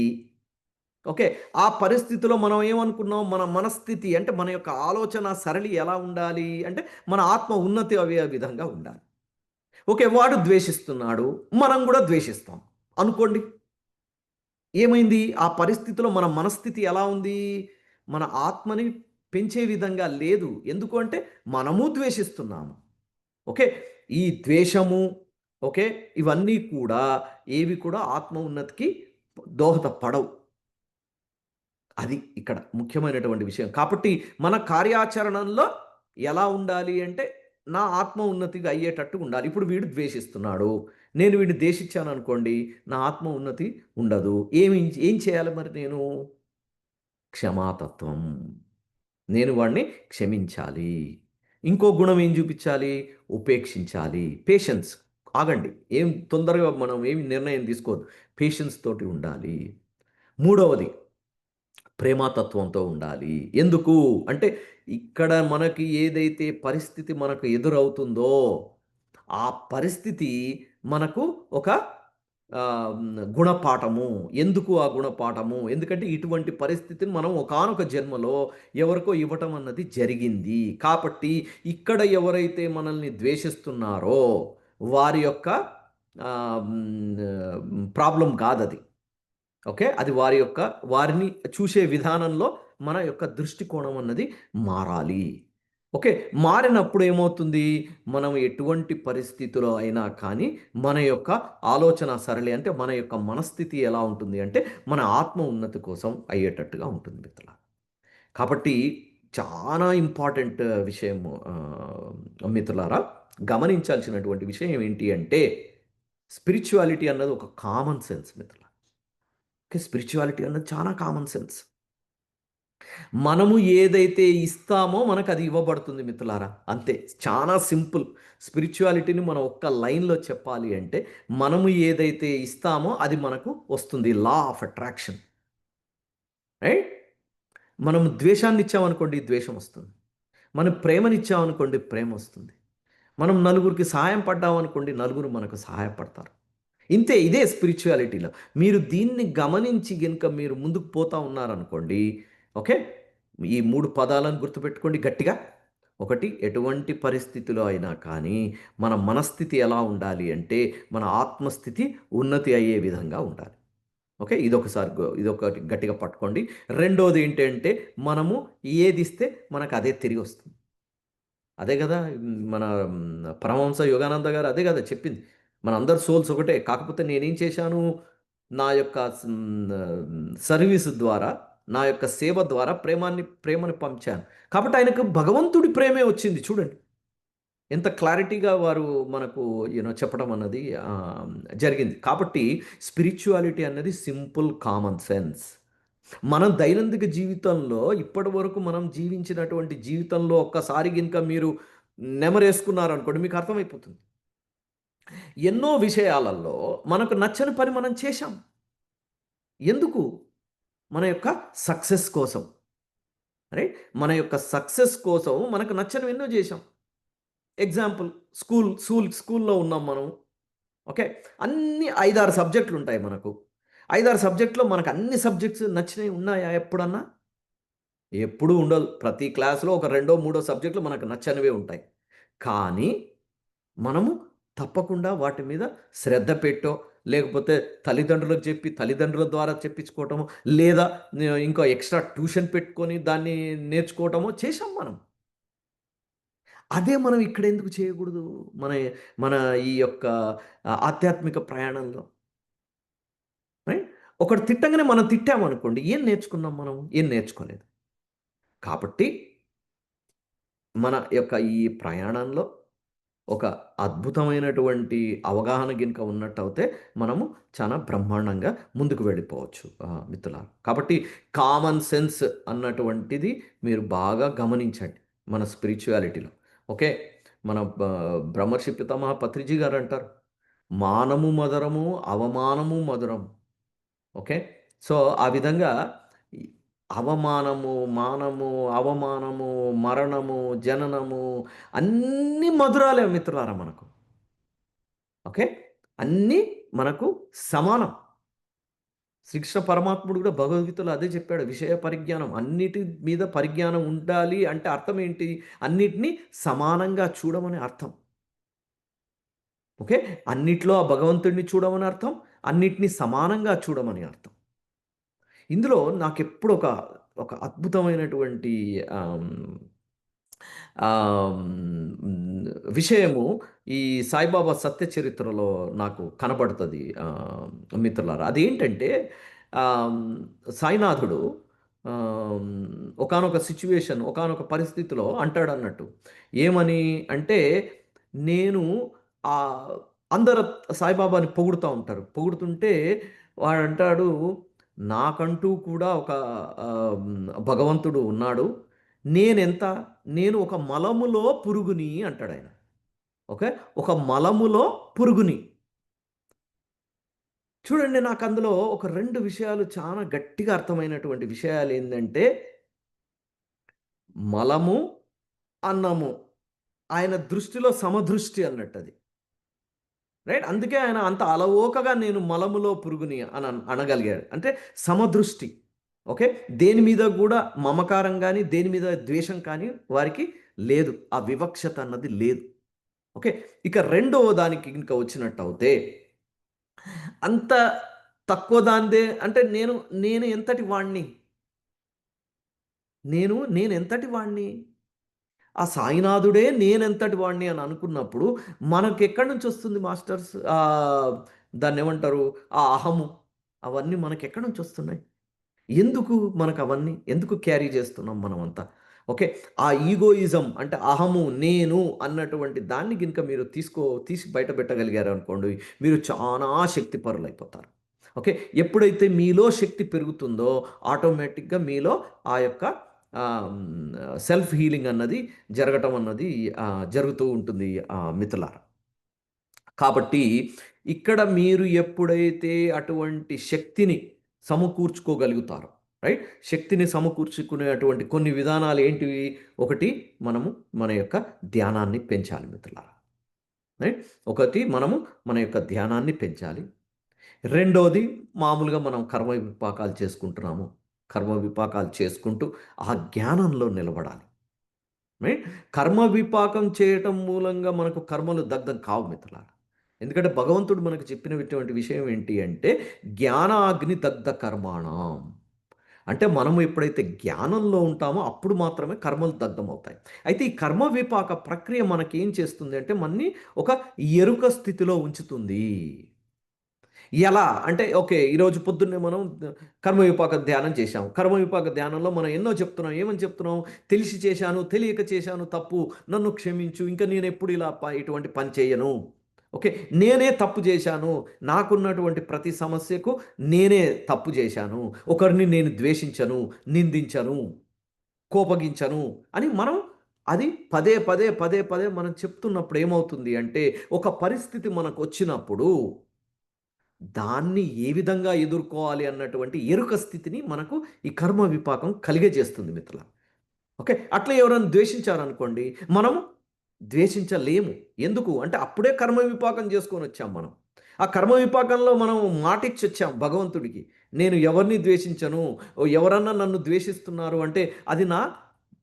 ఓకే. ఆ పరిస్థితిలో మనం ఏమనుకున్నాం? మన మనస్థితి అంటే మన యొక్క ఆలోచన సరళి ఎలా ఉండాలి? అంటే మన ఆత్మ ఉన్నతి అయ్యే విధంగా ఉండాలి. ఓకే. వాడు ద్వేషిస్తున్నాడు. మనం గూడా ద్వేషిస్తాం. అనుకోండి. ఏమైంది? ఆ పరిస్థితిలో మన మనస్థితి ఎలా ఉంది? మన ఆత్మని పెంచే విధంగా లేదు. ఎందుకు అంటే మనము ద్వేషిస్తున్నాము. ఓకే. ఈ ద్వేషము ఓకే. ఇవన్నీ కూడా ఏవి కూడా ఆత్మ ఉన్నతికి దోహదపడవు. అది ఇక్కడ ముఖ్యమైనటువంటి విషయం. కాబట్టి మన కార్యాచరణలో ఎలా ఉండాలి అంటే, నా ఆత్మ ఉన్నతిగా అయ్యేటట్టు ఉండాలి. ఇప్పుడు వీడు ద్వేషిస్తున్నాడు. నేను వీడిని ద్వేషించాననుకోండి, నా ఆత్మ ఉన్నతి ఉండదు. ఏం చేయాలి మరి నేను? క్షమాతత్వం. నేను వాడిని క్షమించాలి. ఇంకో గుణం ఏం చూపించాలి? ఉపేక్షించాలి. పేషెన్స్. ఆగండి. ఏం తొందరగా మనం ఏమి నిర్ణయం తీసుకోవద్దు. పేషెన్స్ తోటి ఉండాలి. మూడవది ప్రేమతత్వంతో ఉండాలి. ఎందుకు? అంటే ఇక్కడ మనకి ఏదైతే పరిస్థితి మనకు ఎదురవుతుందో, ఆ పరిస్థితి మనకు ఒక గుణపాఠము. ఎందుకు ఆ గుణపాఠము? ఎందుకంటే ఇటువంటి పరిస్థితిని మనం ఒకానొక జన్మలో ఎవరికో ఇవ్వటం అన్నది జరిగింది. కాబట్టి ఇక్కడ ఎవరైతే మనల్ని ద్వేషిస్తున్నారో వారి యొక్క ప్రాబ్లమ్ కాదది. ఓకే. అది వారిని చూసే విధానంలో మన యొక్క దృష్టికోణం అన్నది మారాలి. ఓకే. మారినప్పుడు ఏమవుతుంది? మనం ఎటువంటి పరిస్థితిలో అయినా కానీ మన యొక్క ఆలోచన సరళి అంటే మన యొక్క మనస్థితి ఎలా ఉంటుంది అంటే మన ఆత్మ ఉన్నతి కోసం అయ్యేటట్టుగా ఉంటుంది మిత్రులారా. కాబట్టి చాలా ఇంపార్టెంట్ విషయము మిత్రులారా. గమనించాల్సినటువంటి విషయం ఏంటి అంటే స్పిరిచ్యువాలిటీ అన్నది ఒక కామన్ సెన్స్ మిత్రులారా. ఓకే. స్పిరిచ్యువాలిటీ అన్నది చాలా కామన్ సెన్స్. మనము ఏదైతే ఇస్తామో మనకది ఇవ్వబడుతుంది మిత్రులారా. అంతే. చాలా సింపుల్. స్పిరిచ్యువాలిటీని మనం ఒక్క లైన్‌లో చెప్పాలి అంటే, మనము ఏదైతే ఇస్తామో అది మనకు వస్తుంది. Law of attraction. రైట్? మనం ద్వేషాన్నిచ్చామనుకోండి ద్వేషం వస్తుంది. మనం ప్రేమనిచ్చామనుకోండి ప్రేమొస్తుంది. మనం నలుగురికి సహాయం పడ్డామనుకోండి నలుగురు మనకు సహాయపడతారు. ఇంతే. ఇదే స్పిరిచ్యువాలిటీలో. మీరు దీన్ని గమనించి గనుక మీరు ముందుకు పోతా ఉన్నారనుకోండి, ఓకే. ఈ 3 పదాలను గుర్తుపెట్టుకోండి గట్టిగా. ఒకటి, ఎటువంటి పరిస్థితిలో అయినా కానీ మన మనస్థితి ఎలా ఉండాలి అంటే, మన ఆత్మస్థితి ఉన్నతి అయ్యే విధంగా ఉండాలి. ఓకే. ఇదొకటి గట్టిగా పట్టుకోండి. రెండోది ఏంటంటే, మనము ఏదిస్తే మనకు అదే తిరిగొస్తుంది. అదే గదా! మన పరమహంస యోగానంద గారు అదే గదా చెప్పింది. మనందరి సోల్స్ ఒకటే. కాకపోతే నేనేం చేశాను, నా యొక్క సర్వీస్ ద్వారా, నా యొక్క సేవ ద్వారా ప్రేమని పంచాను. కాబట్టి ఆయనకు భగవంతుడి ప్రేమే వచ్చింది చూడండి. ఎంత క్లారిటీగా వారు మనకు చెప్పడం అన్నది జరిగింది. కాబట్టి స్పిరిచ్యువాలిటీ అన్నది సింపుల్ కామన్ సెన్స్. మనం దైనందిక జీవితంలో ఇప్పటివరకు మనం జీవించినటువంటి జీవితంలో ఒక్కసారి గినక మీరు నెమరేసుకున్నారనుకోండి మీకు అర్థమైపోతుంది. ఎన్నో విషయాలలో మనకు నచ్చని పని మనం చేశాం. ఎందుకు? మన యొక్క సక్సెస్ కోసం. రైట్? మన యొక్క సక్సెస్ కోసం మనకు నచ్చనివి ఎన్నో చేశాం. ఎగ్జాంపుల్ స్కూల్‌లో ఉన్నాం మనం. ఓకే. అన్ని 5, 6 సబ్జెక్టులుంటాయి మనకు. 5, 6 సబ్జెక్ట్‌లో మనకు అన్ని సబ్జెక్ట్స్ నచ్చినవి ఉన్నాయా ఎప్పుడన్నా? ఎప్పుడూ ఉండదు. ప్రతి క్లాస్‌లో ఒక రెండో, మూడో సబ్జెక్టులు మనకు నచ్చనివే ఉంటాయి. కానీ మనము తప్పకుండా వాటి మీద శ్రద్ధ పెట్టో, లేకపోతే తల్లిదండ్రులకు చెప్పి, తల్లిదండ్రుల ద్వారా చెప్పించుకోవటమో, లేదా ఇంకో ఎక్స్‌ట్రా ట్యూషన్ పెట్టుకొని దాన్ని నేర్చుకోవటమో చేశాం మనం. అదే మనం ఇక్కడెందుకు చేయకూడదు? మన మన ఈ యొక్క ఆధ్యాత్మిక ప్రయాణంలో. రైట్? ఒకడు తిట్టంగానే మనం తిట్టామనుకోండి, ఏం నేర్చుకున్నాం మనం? ఏం నేర్చుకోలేదు. కాబట్టి మన యొక్క ఈ ప్రయాణంలో ఒక అద్భుతమైనటువంటి అవగాహన గినక ఉన్నట్టయితే మనము చాలా బ్రహ్మాండంగా ముందుకు వెళ్ళిపోవచ్చు మిత్రులారా. కాబట్టి కామన్ సెన్స్ అన్నటువంటిది మీరు బాగా గమనించండి మన స్పిరిచ్యువాలిటీలో. ఓకే. మన బ్రహ్మర్షి పితామహ పత్రిజీ గారు అంటారు, మానము మధురము, అవమానము మధురం. ఓకే. సో, ఆ విధంగా ఈ అవమానము, మానము, అవమానము, మరణము, జననము అన్నీ మధురాలే మిత్రులారా మనకు. ఓకే. అన్నీ మనకు సమానం. శ్రీకృష్ణ పరమాత్ముడు కూడా భగవద్గీతలో అదే చెప్పాడు. విషయ పరిజ్ఞానం అన్నిటి మీద పరిజ్ఞానం ఉండాలి అంటే అర్థం ఏంటి? అన్నిటిని సమానంగా చూడమని అర్థం. ఓకే. అన్నిట్లో ఆ భగవంతుడిని చూడమని అర్థం. అన్నిటిని సమానంగా చూడమని అర్థం. ఇందులో నాకెప్పుడు ఒక అద్భుతమైనటువంటి ఆహ్, ఆహ్, విషయము ఈ సాయిబాబా సత్య చరిత్రలో నాకు కనబడుతది మిత్రులారా. అదేంటంటే ఆహ్, సాయినాథుడు ఒకానొక సిట్యుయేషన్, ఒకానొక పరిస్థితిలో అంటాడన్నట్టు. ఏమని అంటే, నేను ఆహ్, అందరు సాయిబాబాని పొగుడుతా ఉంటారు. పొగుడుతుంటే వాడంటాడు, నాకంటూ కూడా ఒక భగవంతుడు ఉన్నాడు. నేనెంత? నేను ఒక మలములో పురుగుని అంటాడాయన. ఓకే. ఒక మలములో పురుగుని. చూడండి, నాకందులో ఒక 2 విషయాలు చాలా గట్టిగా అర్థమైనటువంటి విషయాలేందంటే, మలము, అన్నము. ఆయన దృష్టిలో సమదృష్టి అన్నట్టది. రైట్. అందుకే ఆయన అంత అలవోకగా నేను మలములో పురుగుని అనగలిగాడు. అంటే సమదృష్టి. ఓకే. దేని మీద గూడా మమకారం గాని, దేని మీద ద్వేషం కానీ వారికి లేదు. ఆ వివక్షత అన్నది లేదు. ఓకే. ఇక రెండవ దానికి గనుక వచ్చినట్టవుతే, అంత తక్కువ దానిదే అంటే నేను ఎంతటి వాడిని? నేనెంతటి వాడిని? ఆ సాయినాథుడే నేనెంతటి వాడిని అని అనుకున్నప్పుడు, మనకెక్కడి నుంచొస్తుంది మాస్టర్స్ దాన్నేమంటారు? ఆ అహము. అవన్నీ మనకెక్కడి నుంచొస్తున్నాయి? ఎందుకు మనకవన్నీ? ఎందుకు క్యారీ చేస్తున్నాం మనమంతా? ఓకే. ఆ ఈగోయిజం అంటే అహము, నేను అన్నటువంటి దాన్ని గినక మీరు తీసి బయట పెట్టగలిగారనుకోండి, మీరు చానా శక్తిపరులైపోతారు. ఓకే. ఎప్పుడైతే మీలో శక్తి పెరుగుతుందో, ఆటోమేటిక్‌గా మీలో ఆ యొక్క సెల్ఫ్ హీలింగ్ అన్నది జరగటం అన్నది జరుగుతూ ఉంటుంది మిత్రులారా. కాబట్టి ఇక్కడ మీరు ఎప్పుడైతే అటువంటి శక్తిని సమకూర్చుకోగలుగుతారో, రైట్? శక్తిని సమకూర్చుకునేటువంటి కొన్ని విధానాలు ఏంటివి? ఒకటి, మనము మన యొక్క ధ్యానాన్ని పెంచాలి మిత్రులారా. రైట్? ఒకటి, మనము మన యొక్క ధ్యానాన్ని పెంచాలి. రెండోది, మామూలుగా మనం కర్మ విపాకాలు చేసుకుంటున్నాము. కర్మ విపాకాలు చేసుకుంటూ ఆ జ్ఞానంలో నిలబడాలి. రైట్? కర్మ విపాకం చేయటం మూలంగా మనకు కర్మలు దగ్ధం కావు మిత్రులారా. ఎందుకంటే భగవంతుడు మనకు చెప్పినటువంటి విషయం ఏంటి అంటే, జ్ఞానాగ్ని దగ్ధ కర్మాణం. అంటే మనము ఎప్పుడైతే జ్ఞానంలో ఉంటామో అప్పుడు మాత్రమే కర్మలు దగ్ధమవుతాయి. అయితే ఈ కర్మ విపాక ప్రక్రియ మనకేం చేస్తుంది అంటే, మనని ఒక ఎరుక స్థితిలో ఉంచుతుంది. ఎలా? అంటే ఓకే. ఈరోజు పొద్దున్నే మనం కర్మ విపాక ధ్యానం చేశాం. కర్మ విపాక ధ్యానంలో మనం ఎన్నో చెప్తున్నాం. ఏమని చెప్తున్నాం? తెలిసి చేశాను, తెలియక చేశాను తప్పు. నన్ను క్షమించు. ఇంక నేనెప్పుడు ఇలా ఇటువంటి పని చేయను. ఓకే. నేనే తప్పు చేశాను. నాకున్నటువంటి ప్రతి సమస్యకు నేనే తప్పు చేశాను. ఒకరిని నేను ద్వేషించను, నిందించను, కోపగించను అని మనం అది పదే, పదే, పదే, పదే మనం చెప్తున్నప్పుడు ఏమవుతుంది అంటే, ఒక పరిస్థితి మనకొచ్చినప్పుడు దాన్ని ఏ విధంగా ఎదుర్కోవాలి అన్నటువంటి ఎరుక స్థితిని మనకు ఈ కర్మ విపాకం కలిగజేస్తుంది మిత్రులారా. ఓకే. అట్లా ఎవరైనా ద్వేషించారనుకోండి, మనము ద్వేషించలేము. ఎందుకు? అంటే అప్పుడే కర్మ విపాకం చేసుకొనొచ్చాం మనం. ఆ కర్మ విపాకంలో మనం మాటిచ్చొచ్చాం భగవంతుడికి. నేను ఎవరిని ద్వేషించను. ఎవరన్నా నన్ను ద్వేషిస్తున్నారు అంటే అది నా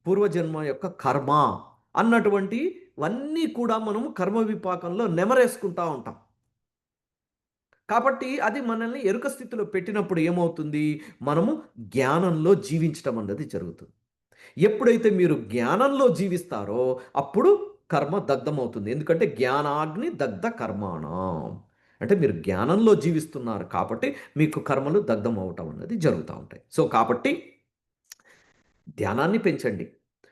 పూర్వజన్మ యొక్క కర్మ అన్నటువంటివన్నీ కూడా మనము కర్మ విపాకంలో నెమరేసుకుంటా ఉంటాం. కాబట్టి అది మనల్ని ఎరుక స్థితిలో పెట్టినప్పుడు ఏమవుతుంది? మనము జ్ఞానంలో జీవించటం అన్నది జరుగుతుంది. ఎప్పుడైతే మీరు జ్ఞానంలో జీవిస్తారో అప్పుడు కర్మ దగ్ధమవుతుంది. ఎందుకంటే జ్ఞానాగ్ని దగ్ధ కర్మాణం. అంటే మీరు జ్ఞానంలో జీవిస్తున్నారు కాబట్టి మీకు కర్మలు దగ్ధమవ్వటం అన్నది జరుగుతా ఉంటాయి. సో, కాబట్టి ధ్యానాన్ని పెంచండి.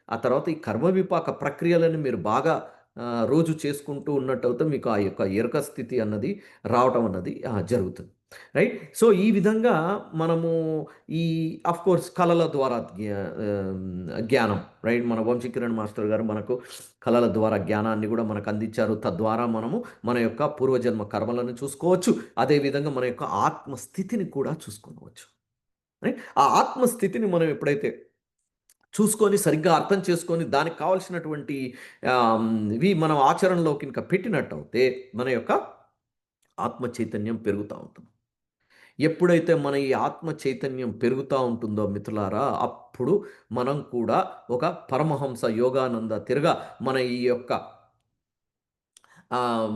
ఆ తర్వాత ఈ కర్మ విపాక ప్రక్రియలను మీరు బాగా రోజు చేసుకుంటూ ఉన్నట్టయితే మీకు ఆ యొక్క ఎరుక స్థితి అన్నది రావటం అన్నది జరుగుతుంది. రైట్? సో, ఈ విధంగా మనము ఈ ఆఫ్‌కోర్స్ కళల ద్వారా జ్ఞానం, రైట్? మన వంశీకిరణ్ మాస్టర్ గారు మనకు కళల ద్వారా జ్ఞానాన్ని గూడా మనకు అందించారు. తద్వారా మనము మన యొక్క పూర్వజన్మ కర్మలను చూసుకోవచ్చు. అదే విధంగా మన యొక్క ఆత్మస్థితిని కూడా చూసుకోవచ్చు. రైట్? ఆ ఆత్మస్థితిని మనం ఎప్పుడైతే చూసుకొని, సరిగ్గా అర్థం చేసుకొని, దానికి కావాల్సినటువంటి ఇవి మనం ఆచరణలోకి ఇంక పెట్టినట్టయితే, మన యొక్క ఆత్మ చైతన్యం పెరుగుతా ఉంటుంది. ఎప్పుడైతే మన ఈ ఆత్మ చైతన్యం పెరుగుతా ఉంటుందో మిత్రులారా, అప్పుడు మనం కూడా ఒక పరమహంస యోగానంద తిరగా మన ఈ యొక్క ఆహ్,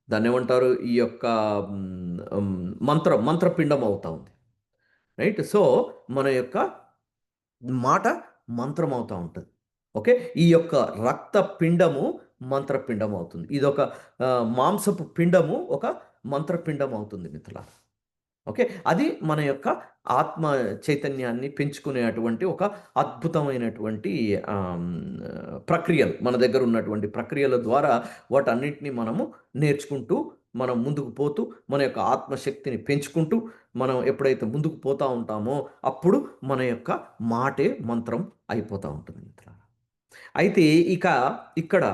దాన్నేమంటారు? ఈ యొక్క మంత్రపిండం అవుతా ఉంది. రైట్? సో, మన యొక్క మాట మంత్రమవుతా ఉంటది. ఓకే. ఈ యొక్క రక్త పిండము మంత్రపిండం అవుతుంది. ఇదొక మాంసపు పిండము ఒక మంత్రపిండం అవుతుంది మిత్రులారా. ఓకే. అది మన యొక్క ఆత్మ చైతన్యాన్ని పెంచుకునేటువంటి ఒక అద్భుతమైనటువంటి ప్రక్రియలు. మన దగ్గర ఉన్నటువంటి ప్రక్రియల ద్వారా వాటన్నిటిని మనము నేర్చుకుంటూ, మనం ముందుకు పోతూ, మన యొక్క ఆత్మశక్తిని పెంచుకుంటూ, మనం ఎప్పుడైతే ముందుకు పోతా ఉంటామో, అప్పుడు మన యొక్క మాటే మంత్రం అయిపోతా ఉంటుంది మిత్రులారా. అయితే ఇక ఇక్కడ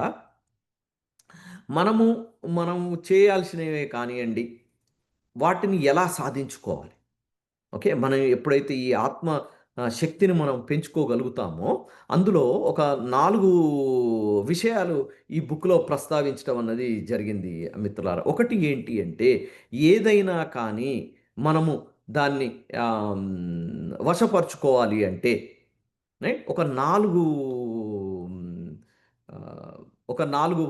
మనము, మనం చేయాల్సినవే కానియండి, వాటిని ఎలా సాధించుకోవాలి? ఓకే. మనం ఎప్పుడైతే ఈ ఆత్మ శక్తిని మనం పెంచుకోగలుగుతామో, అందులో ఒక 4 విషయాలు ఈ బుక్‌లో ప్రస్తావించడం అన్నది జరిగింది మిత్రులారా. ఒకటి ఏంటి అంటే, ఏదైనా కానీ మనము దాన్ని వశపరుచుకోవాలి అంటే ఒక 4 హ్మ్, ఒక 4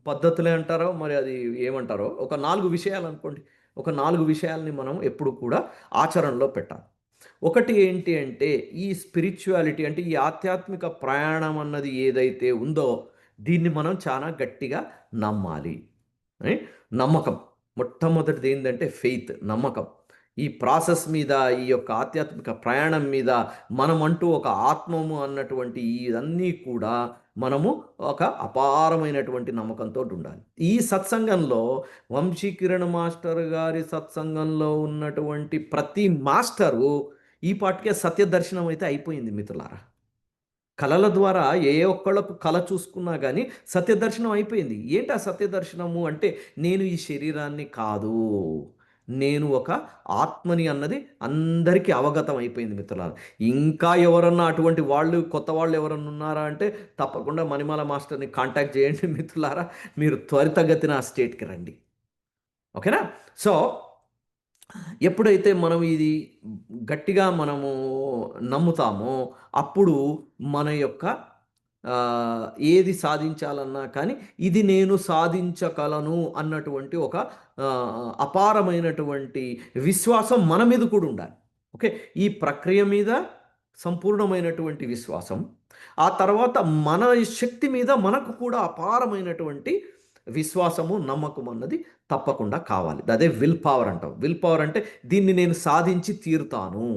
పద్ధతులే అంటారో, మరి అది ఏమంటారో, ఒక 4 విషయాలనుకోండి. ఒక 4 విషయాల్ని మనం ఎప్పుడు కూడా ఆచరణలో పెట్టాలి. ఒకటి ఏంటి అంటే, ఈ స్పిరిచ్యుయాలిటీ అంటే ఈ ఆధ్యాత్మిక ప్రయాణం అన్నది ఏదైతే ఉందో, దీన్ని మనం చాలా గట్టిగా నమ్మాలి. ఏ? నమ్మకం. మొట్టమొదటిది ఏందంటే ఫెయిత్, నమ్మకం. ఈ ప్రాసెస్ మీద, ఈ యొక్క ఆధ్యాత్మిక ప్రయాణం మీద మనమంటూ ఒక ఆత్మము అన్నటువంటి ఇదన్నీ కూడా మనము ఒక అపారమైనటువంటి నమ్మకంతోటుండాలి. ఈ సత్సంగంలో వంశీకిరణ్ మాస్టర్ గారి సత్సంగంలో ఉన్నటువంటి ప్రతి మాస్టరు ఈ పాటికే సత్యదర్శనం అయితే అయిపోయింది మిత్రులారా. కళల ద్వారా ఏ ఒక్కళ్ళకు కళ చూసుకున్నా గానీ సత్యదర్శనం అయిపోయింది. ఏంటి ఆ సత్యదర్శనము అంటే, నేను ఈ శరీరాన్ని కాదు. నేను ఒక ఆత్మని అన్నది అందరికీ అవగతం అయిపోయింది మిత్రులారా. ఇంకా ఎవరన్నా అటువంటి వాళ్ళు, కొత్త వాళ్ళు ఎవరన్నా ఉన్నారా అంటే, తప్పకుండా మణిమాల మాస్టర్‌ని కాంటాక్ట్ చేయండి మిత్రులారా. మీరు త్వరితగతిన ఆ స్టేట్‌కి రండి. ఓకేనా? సో, ఎప్పుడైతే మనం ఇది గట్టిగా మనము నమ్ముతామో, అప్పుడు మన యొక్క ఏది సాధించాలన్నా కానీ, ఇది నేను సాధించగలను అన్నటువంటి ఒక అపారమైనటువంటి విశ్వాసం మన మీద కూడా ఉండాలి. ఓకే. ఈ ప్రక్రియ మీద సంపూర్ణమైనటువంటి విశ్వాసం. ఆ తర్వాత మన శక్తి మీద మనకు కూడా అపారమైనటువంటి విశ్వాసము, నమ్మకం అన్నది తప్పకుండా కావాలి. అదే విల్ పవర్ అంటాం. విల్ పవర్ అంటే దీన్ని నేను సాధించి తీరుతాను.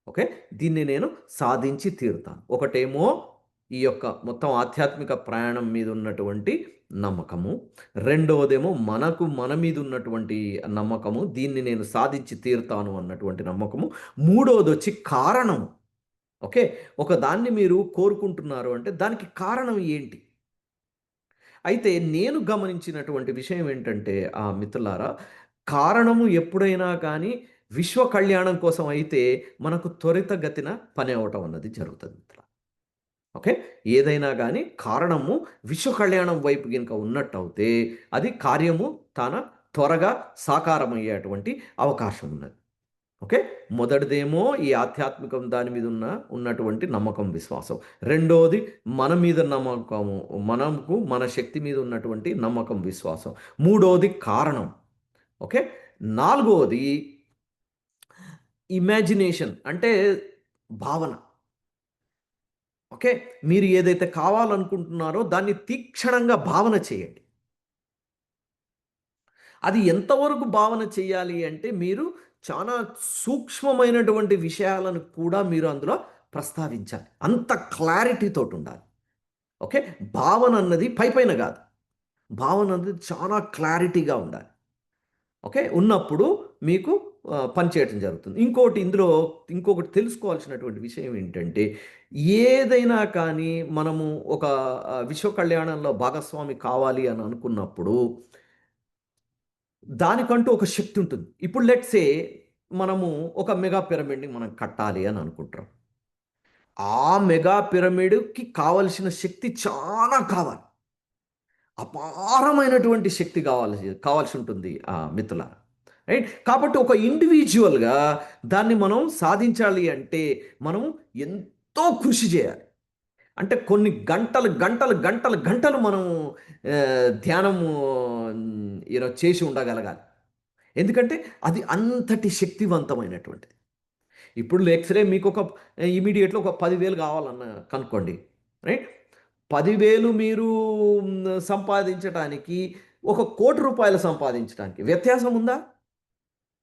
ఓకే. దీన్ని నేను సాధించి తీరుతాను. ఒకటేమో ఈ యొక్క మొత్తం ఆధ్యాత్మిక ప్రయాణం మీద ఉన్నటువంటి నమ్మకము. రెండవదేమో మనకు మన మీద ఉన్నటువంటి నమ్మకము. దీన్ని నేను సాధించి తీరుతాను అన్నటువంటి నమ్మకము. మూడవదొచ్చి కారణము. ఓకే. ఒకదాన్ని మీరు కోరుకుంటున్నారు అంటే దానికి కారణం ఏంటి? అయితే నేను గమనించినటువంటి విషయం ఏంటంటే మిత్రులారా, కారణము ఎప్పుడైనా కానీ విశ్వ కళ్యాణం కోసం అయితే మనకు త్వరితగతిన పని అవ్వటం అన్నది జరుగుతుంది మిత్రులారా. ఓకే. ఏదైనా గానీ కారణము విశ్వ కళ్యాణం వైపు గనుక ఉన్నట్టయితే అది కార్యము తాన త్వరగా సాకారమయ్యేటువంటి అవకాశం ఉన్నది. ఓకే. మొదటిదేమో ఈ ఆధ్యాత్మికం దాని మీద ఉన్నటువంటి నమ్మకం, విశ్వాసం. రెండోది మన మీద నమ్మకము. మనకు మన శక్తి మీద ఉన్నటువంటి నమ్మకం, విశ్వాసం. మూడోది కారణం. ఓకే. నాలుగోది ఇమాజినేషన్ అంటే భావన. ఓకే. మీరు ఏదైతే కావాలనుకుంటున్నారో దాన్ని తీక్షణంగా భావన చేయండి. అది ఎంతవరకు భావన చేయాలి అంటే, మీరు చాలా సూక్ష్మమైనటువంటి విషయాలను కూడా మీరు అందులో ప్రస్తావించాలి. అంత క్లారిటీతోటుండాలి. ఓకే. భావన అన్నది పైపైన గాదు. భావన అన్నది చాలా క్లారిటీగా ఉండాలి. ఓకే. ఉన్నప్పుడు మీకు పని చేయటం జరుగుతుంది. ఇంకోటి ఇందులో ఇంకొకటి తెలుసుకోవాల్సినటువంటి విషయం ఏంటంటే, ఏదైనా కానీ మనము ఒక విశ్వ కళ్యాణంలో భాగస్వామి కావాలి అని అనుకున్నప్పుడు దానికంటూ ఒక శక్తి ఉంటుంది. ఇప్పుడు లెట్స్ సే మనము ఒక మెగా పిరమిడ్‌ని మనం కట్టాలి అని అనుకుంటాం. ఆ మెగా పిరమిడ్‌కి కావలసిన శక్తి చాలా కావాలి. అపారమైనటువంటి శక్తి కావాల్సి ఉంటుంది మిత్రులారా. రైట్. కాబట్టి ఒక ఇండివిడ్యువల్‌గా దాన్ని మనం సాధించాలి అంటే మనం ఎంతో కృషి చేయాలి. అంటే కొన్ని గంటలు మనం ధ్యానము చేసి ఉండగలగాలి. ఎందుకంటే అది అంతటి శక్తివంతమైనటువంటిది. ఇప్పుడు లెట్స్ మీకొక ఇమ్మీడియేట్‌గా ఒక 10,000 కావాలన్న కనుక్కోండి. రైట్. 10,000 మీరు సంపాదించటానికి, ఒక రూ. 1,00,00,000 సంపాదించటానికి వ్యత్యాసం ఉందా?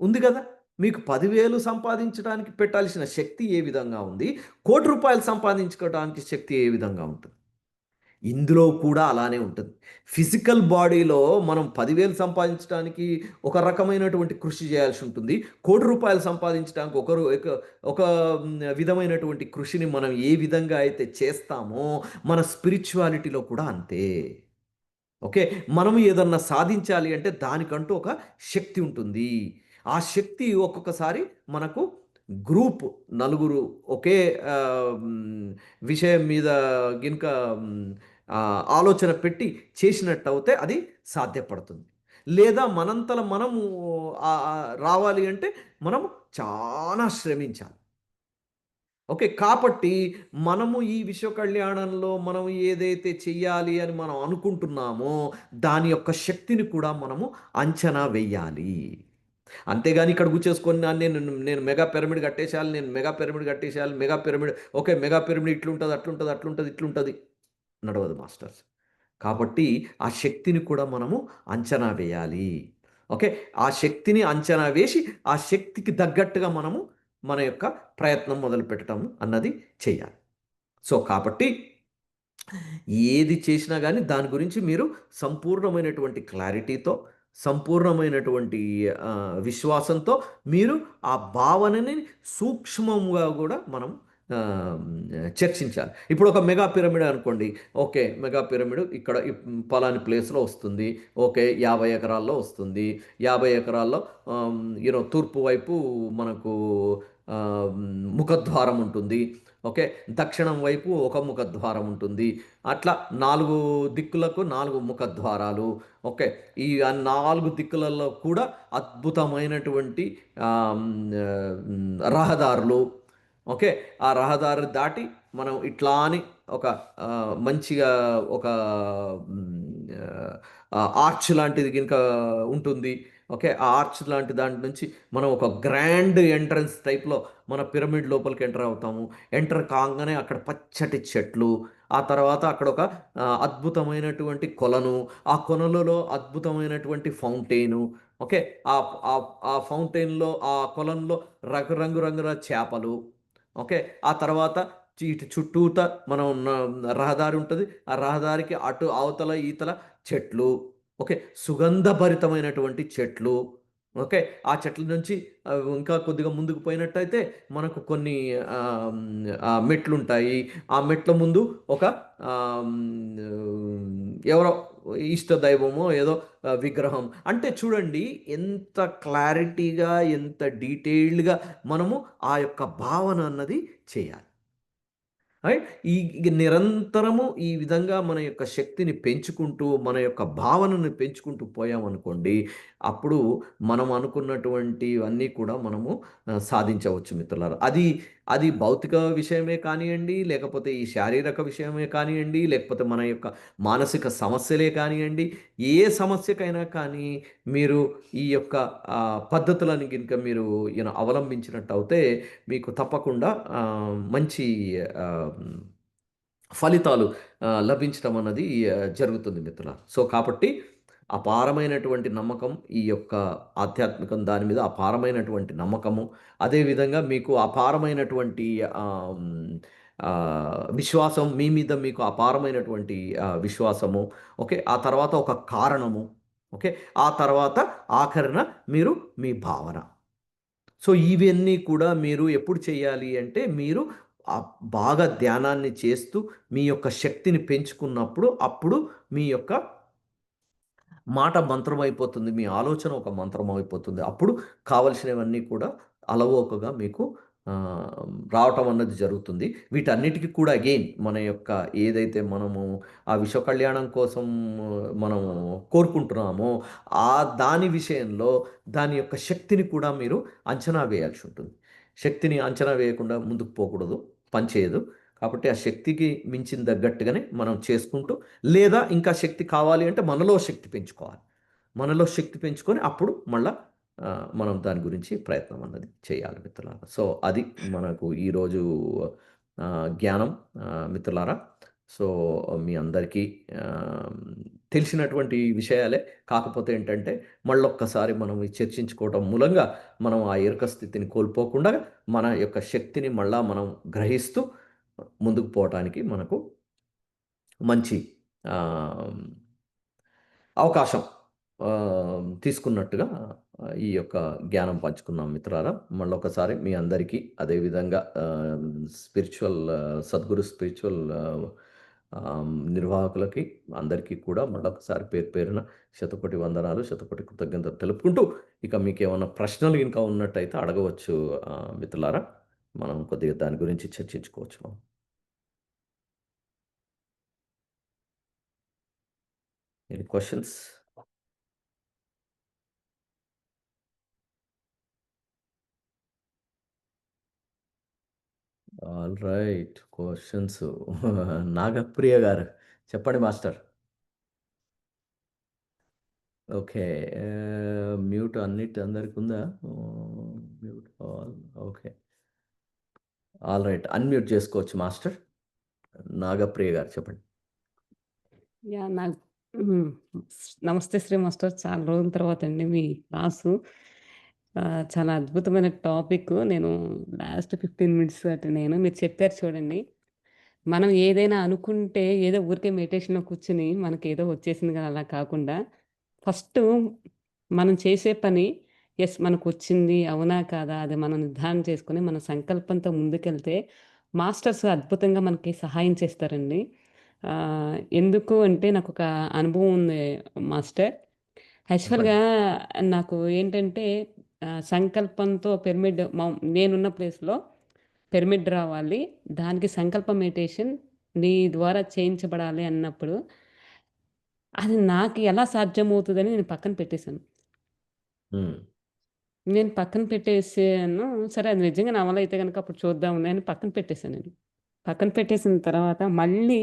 ఉంది కదా! మీకు 10,000 సంపాదించడానికి పెట్టాల్సిన శక్తి ఏ విధంగా ఉంది? రూ. 1,00,00,000 సంపాదించుకోవడానికి శక్తి ఏ విధంగా ఉంటుంది? ఇందులో కూడా అలానే ఉంటుంది. ఫిజికల్ బాడీలో మనం 10,000 సంపాదించడానికి ఒక రకమైనటువంటి కృషి చేయాల్సి ఉంటుంది. రూ. 1,00,00,000 సంపాదించడానికి ఒక విధమైనటువంటి కృషిని మనం ఏ విధంగా అయితే చేస్తామో, మన స్పిరిచ్యువాలిటీలో కూడా అంతే. ఓకే. మనం ఏదన్నా సాధించాలి అంటే దానికంటూ ఒక శక్తి ఉంటుంది. ఆ శక్తి ఒక్కొక్కసారి మనకు గ్రూప్ నలుగురు ఒకే విషయం మీద గినుక ఆలోచన పెట్టి చేసినట్టయితే అది సాధ్యపడుతుంది. లేదా మనంతల మనము రావాలి అంటే మనం చాలా శ్రమించాలి. ఓకే. కాబట్టి మనము ఈ విశ్వ కళ్యాణంలో మనం ఏదైతే చెయ్యాలి అని మనం అనుకుంటున్నామో, దాని యొక్క శక్తిని కూడా మనము అంచనా వెయ్యాలి. అంతేగాని ఇక్కడ కూర్చేసుకొని నేను నేను మెగా పిరమిడ్ కట్టేసేయాలి, నేను మెగా పిరమిడ్ కట్టేసేయాలి, mega pyramid okay. Mega pyramid ఇట్లుంటది, అట్లుంటది, అట్లుంటది, ఇట్లుంటది. నడవదు మాస్టర్స్. కాబట్టి ఆ శక్తిని కూడా మనము అంచనా వేయాలి. ఓకే. ఆ శక్తిని అంచనా వేసి, ఆ శక్తికి తగ్గట్టుగా మనము మన యొక్క ప్రయత్నం మొదలుపెట్టడం అన్నది చేయాలి. సో, కాబట్టి ఏది చేసినా గానీ దాని గురించి మీరు సంపూర్ణమైనటువంటి క్లారిటీతో, సంపూర్ణమైనటువంటి విశ్వాసంతో మీరు ఆ భావనని సూక్ష్మంగా గూడా మనం ఆహ్, చర్చించాలి. ఇప్పుడు ఒక మెగా పిరమిడ్ అనుకోండి. ఓకే. మెగా పిరమిడ్ ఇక్కడ పలాని ప్లేస్‌లో వస్తుంది. ఓకే. 50 ఎకరాల్లో వస్తుంది. 50 ఎకరాల్లో తూర్పు వైపు మనకు ముఖద్వారం ఉంటుంది. ఓకే. దక్షిణం వైపు ఒక ముఖద్వారం ఉంటుంది. అట్లా 4 దిక్కులకు 4 ముఖద్వారాలు. ఓకే. ఈ 4 దిక్కులలో కూడా అద్భుతమైనటువంటి రహదారులు. ఓకే. ఆ రహదారి దాటి మనం ఇట్లా అని ఒక మంచిగా ఒక ఆర్చ్ లాంటిది గినక ఉంటుంది. ఓకే. ఆ ఆర్చ్ లాంటి దాంట్ నుంచి మనం ఒక గ్రాండ్ ఎంట్రన్స్ టైప్‌లో మన పిరమిడ్ లోపలికి ఎంటర్ అవుతాము. ఎంటర్ కాంగానే అక్కడ పచ్చటి చెట్లు, ఆ తర్వాత అక్కడొక అద్భుతమైనటువంటి కొలను, ఆ కొలనులో అద్భుతమైనటువంటి ఫౌంటైను. ఓకే. ఆహ్, ఆహ్, ఆ ఫౌంటైన్‌లో, ఆ కొలనులో రంగురంగుల చేపలు. ఓకే. ఆ తర్వాత ఇటు చుట్టూతా మనం రహదారి ఉంటది. ఆ రహదారికి అటు అవతల, ఈతల చెట్లు. ఓకే. సుగంధభరితమైనటువంటి చెట్లు. ఓకే. ఆ చెట్ల నుంచి ఇంకా కొద్దిగా ముందుకు పోయినట్టయితే మనకు కొన్ని మెట్లుంటాయి. ఆ మెట్ల ముందు ఒక ఎవరో ఇష్ట దైవమో ఏదో విగ్రహం. అంటే చూడండి ఎంత క్లారిటీగా, ఎంత డీటెయిల్డ్‌గా మనము ఆ యొక్క భావన అన్నది చేయాలి. రైట్. నిరంతరము ఈ విధంగా మన యొక్క శక్తిని పెంచుకుంటూ, మన యొక్క భావనను పెంచుకుంటూ పోయామనుకోండి, అప్పుడు మనం అనుకున్నటువంటివన్నీ కూడా మనము సాధించవచ్చు మిత్రులారా. అది అది భౌతిక విషయమే కానియండి, లేకపోతే ఈ శారీరక విషయమే కానియండి, లేకపోతే మన యొక్క మానసిక సమస్యలే కానియండి, ఏ సమస్యకైనా కానీ మీరు ఈ యొక్క పద్ధతులను గినుక మీరు అవలంబించినట్టయితే మీకు తప్పకుండా మంచి ఆహ్, ఫలితాలు లభించటం అన్నది జరుగుతుంది మిత్రులారా. సో, కాబట్టి అపారమైనటువంటి నమ్మకం ఈ యొక్క ఆధ్యాత్మికం దాని మీద అపారమైనటువంటి నమ్మకము. అదేవిధంగా మీకు అపారమైనటువంటి ఆహ్, హ్మ్, విశ్వాసం మీ మీద మీకు అపారమైనటువంటి విశ్వాసము. ఓకే. ఆ తర్వాత ఒక కారణము. ఓకే. ఆ తర్వాత ఆఖరిన మీరు మీ భావన. సో, ఇవన్నీ కూడా మీరు ఎప్పుడు చేయాలి అంటే, మీరు బాగా ధ్యానాన్ని చేస్తూ, మీ యొక్క శక్తిని పెంచుకున్నప్పుడు, అప్పుడు మీ యొక్క మాట మంత్రమైపోతుంది. మీ ఆలోచన ఒక మంత్రమైపోతుంది. అప్పుడు కావాల్సినవన్నీ కూడా అలవోకగా మీకు రావటం అన్నది జరుగుతుంది. వీటన్నిటికి కూడా అగైన్ మన యొక్క ఏదైతే మనము ఆ విశ్వ కళ్యాణం కోసం మనము కోరుకుంటున్నామో, దాని విషయంలో దాని యొక్క శక్తిని కూడా మీరు అంచనా వేయాల్సి ఉంటుంది. శక్తిని అంచనా వేయకుండా ముందుకు పోకూడదు. పని చేయదు. కాబట్టి ఆ శక్తికి మించిన తగ్గట్టుగానే మనం చేసుకుంటూ లేదా ఇంకా శక్తి కావాలి అంటే మనలో శక్తి పెంచుకోవాలి. మనలో శక్తి పెంచుకొని అప్పుడు మళ్ళా మనం దాని గురించి ప్రయత్నం అన్నది చేయాలి మిత్రులారా. సో, అది మనకు ఈరోజు జ్ఞానం మిత్రులారా. సో, మీ అందరికీ ఆహ్ తెలిసినటువంటి విషయాలే. కాకపోతే ఏంటంటే, మళ్ళొక్కసారి మనం ఈ చర్చించుకోవటం మూలంగా మనం ఆ ఎరుక స్థితిని కోల్పోకుండా, మన యొక్క శక్తిని మళ్ళా మనం గ్రహిస్తూ ముందుకు పోవటానికి మనకు మంచి ఆహ్, అవకాశం తీసుకున్నట్టుగా ఈ యొక్క జ్ఞానం పంచుకున్నాం మిత్రులారా. మళ్ళొకసారి మీ అందరికీ అదేవిధంగా స్పిరిచ్యువల్ సద్గురు స్పిరిచ్యువల్ నిర్వాహకులకి అందరికీ కూడా మళ్ళొకసారి పేరు పేరున శతకోటి వందనాలు, శతకోటి కృతజ్ఞతలు తెలుపుకుంటూ, ఇక మీకేమన్నా ప్రశ్నలు ఇంకా ఉన్నట్టయితే అడగవచ్చు మిత్రులారా. మనం కొద్దిగా దాని గురించి చర్చించుకోవచ్చు మనం. Any questions? Alright. Questions Nagapriya గారు చెప్పండి మాస్టర్. ఓకే. మ్యూట్ అందరికుందా? Mute all. Okay. Alright. Unmute చేసుకోవచ్చు మాస్టర్. నాగప్రియ గారు చెప్పండి. యాహ్! నాకు హ్మ్. నమస్తే శ్రీ మాస్టర్. చాలా రోజుల తర్వాతండి మీ క్లాసు. చాలా అద్భుతమైన టాపిక్కు. నేను లాస్ట్ 15 మినిట్స్ అటెండ్ అయ్యాను. మీరు చెప్పారు చూడండి. మనం ఏదైనా అనుకుంటే ఏదో ఊరికే మెడిటేషన్‌లో కూర్చొని మనకేదో వచ్చేసింది కదా! అలా కాకుండా ఫస్టు మనం చేసే పని మనకొచ్చింది అవునా? కాదా? అది మనం నిర్ధారణ చేసుకొని మన సంకల్పంతో ముందుకెళ్తే మాస్టర్స్ అద్భుతంగా మనకి సహాయం చేస్తారండి. ఎందుకు అంటే నాకొక అనుభవం ఉంది మాస్టర్. చెప్పండి. యాక్చువల్‌గా నాకు ఏంటంటే సంకల్పంతో నేనున్న ప్లేస్‌లో పిరమిడ్ రావాలి. దానికి సంకల్ప మెడిటేషన్ నీ ద్వారా చేయించబడాలి అన్నప్పుడు, అది నాకు ఎలా సాధ్యమవుతదని నేను పక్కన పెట్టేసాను. హ్మ్. నేను పక్కన పెట్టేసాను. సరే అది నిజంగా నా వల్ల అయితే గనుక అప్పుడు చూద్దాంలే అని పక్కన పెట్టేసాను నేను. పక్కన పెట్టేసిన తర్వాత మళ్ళీ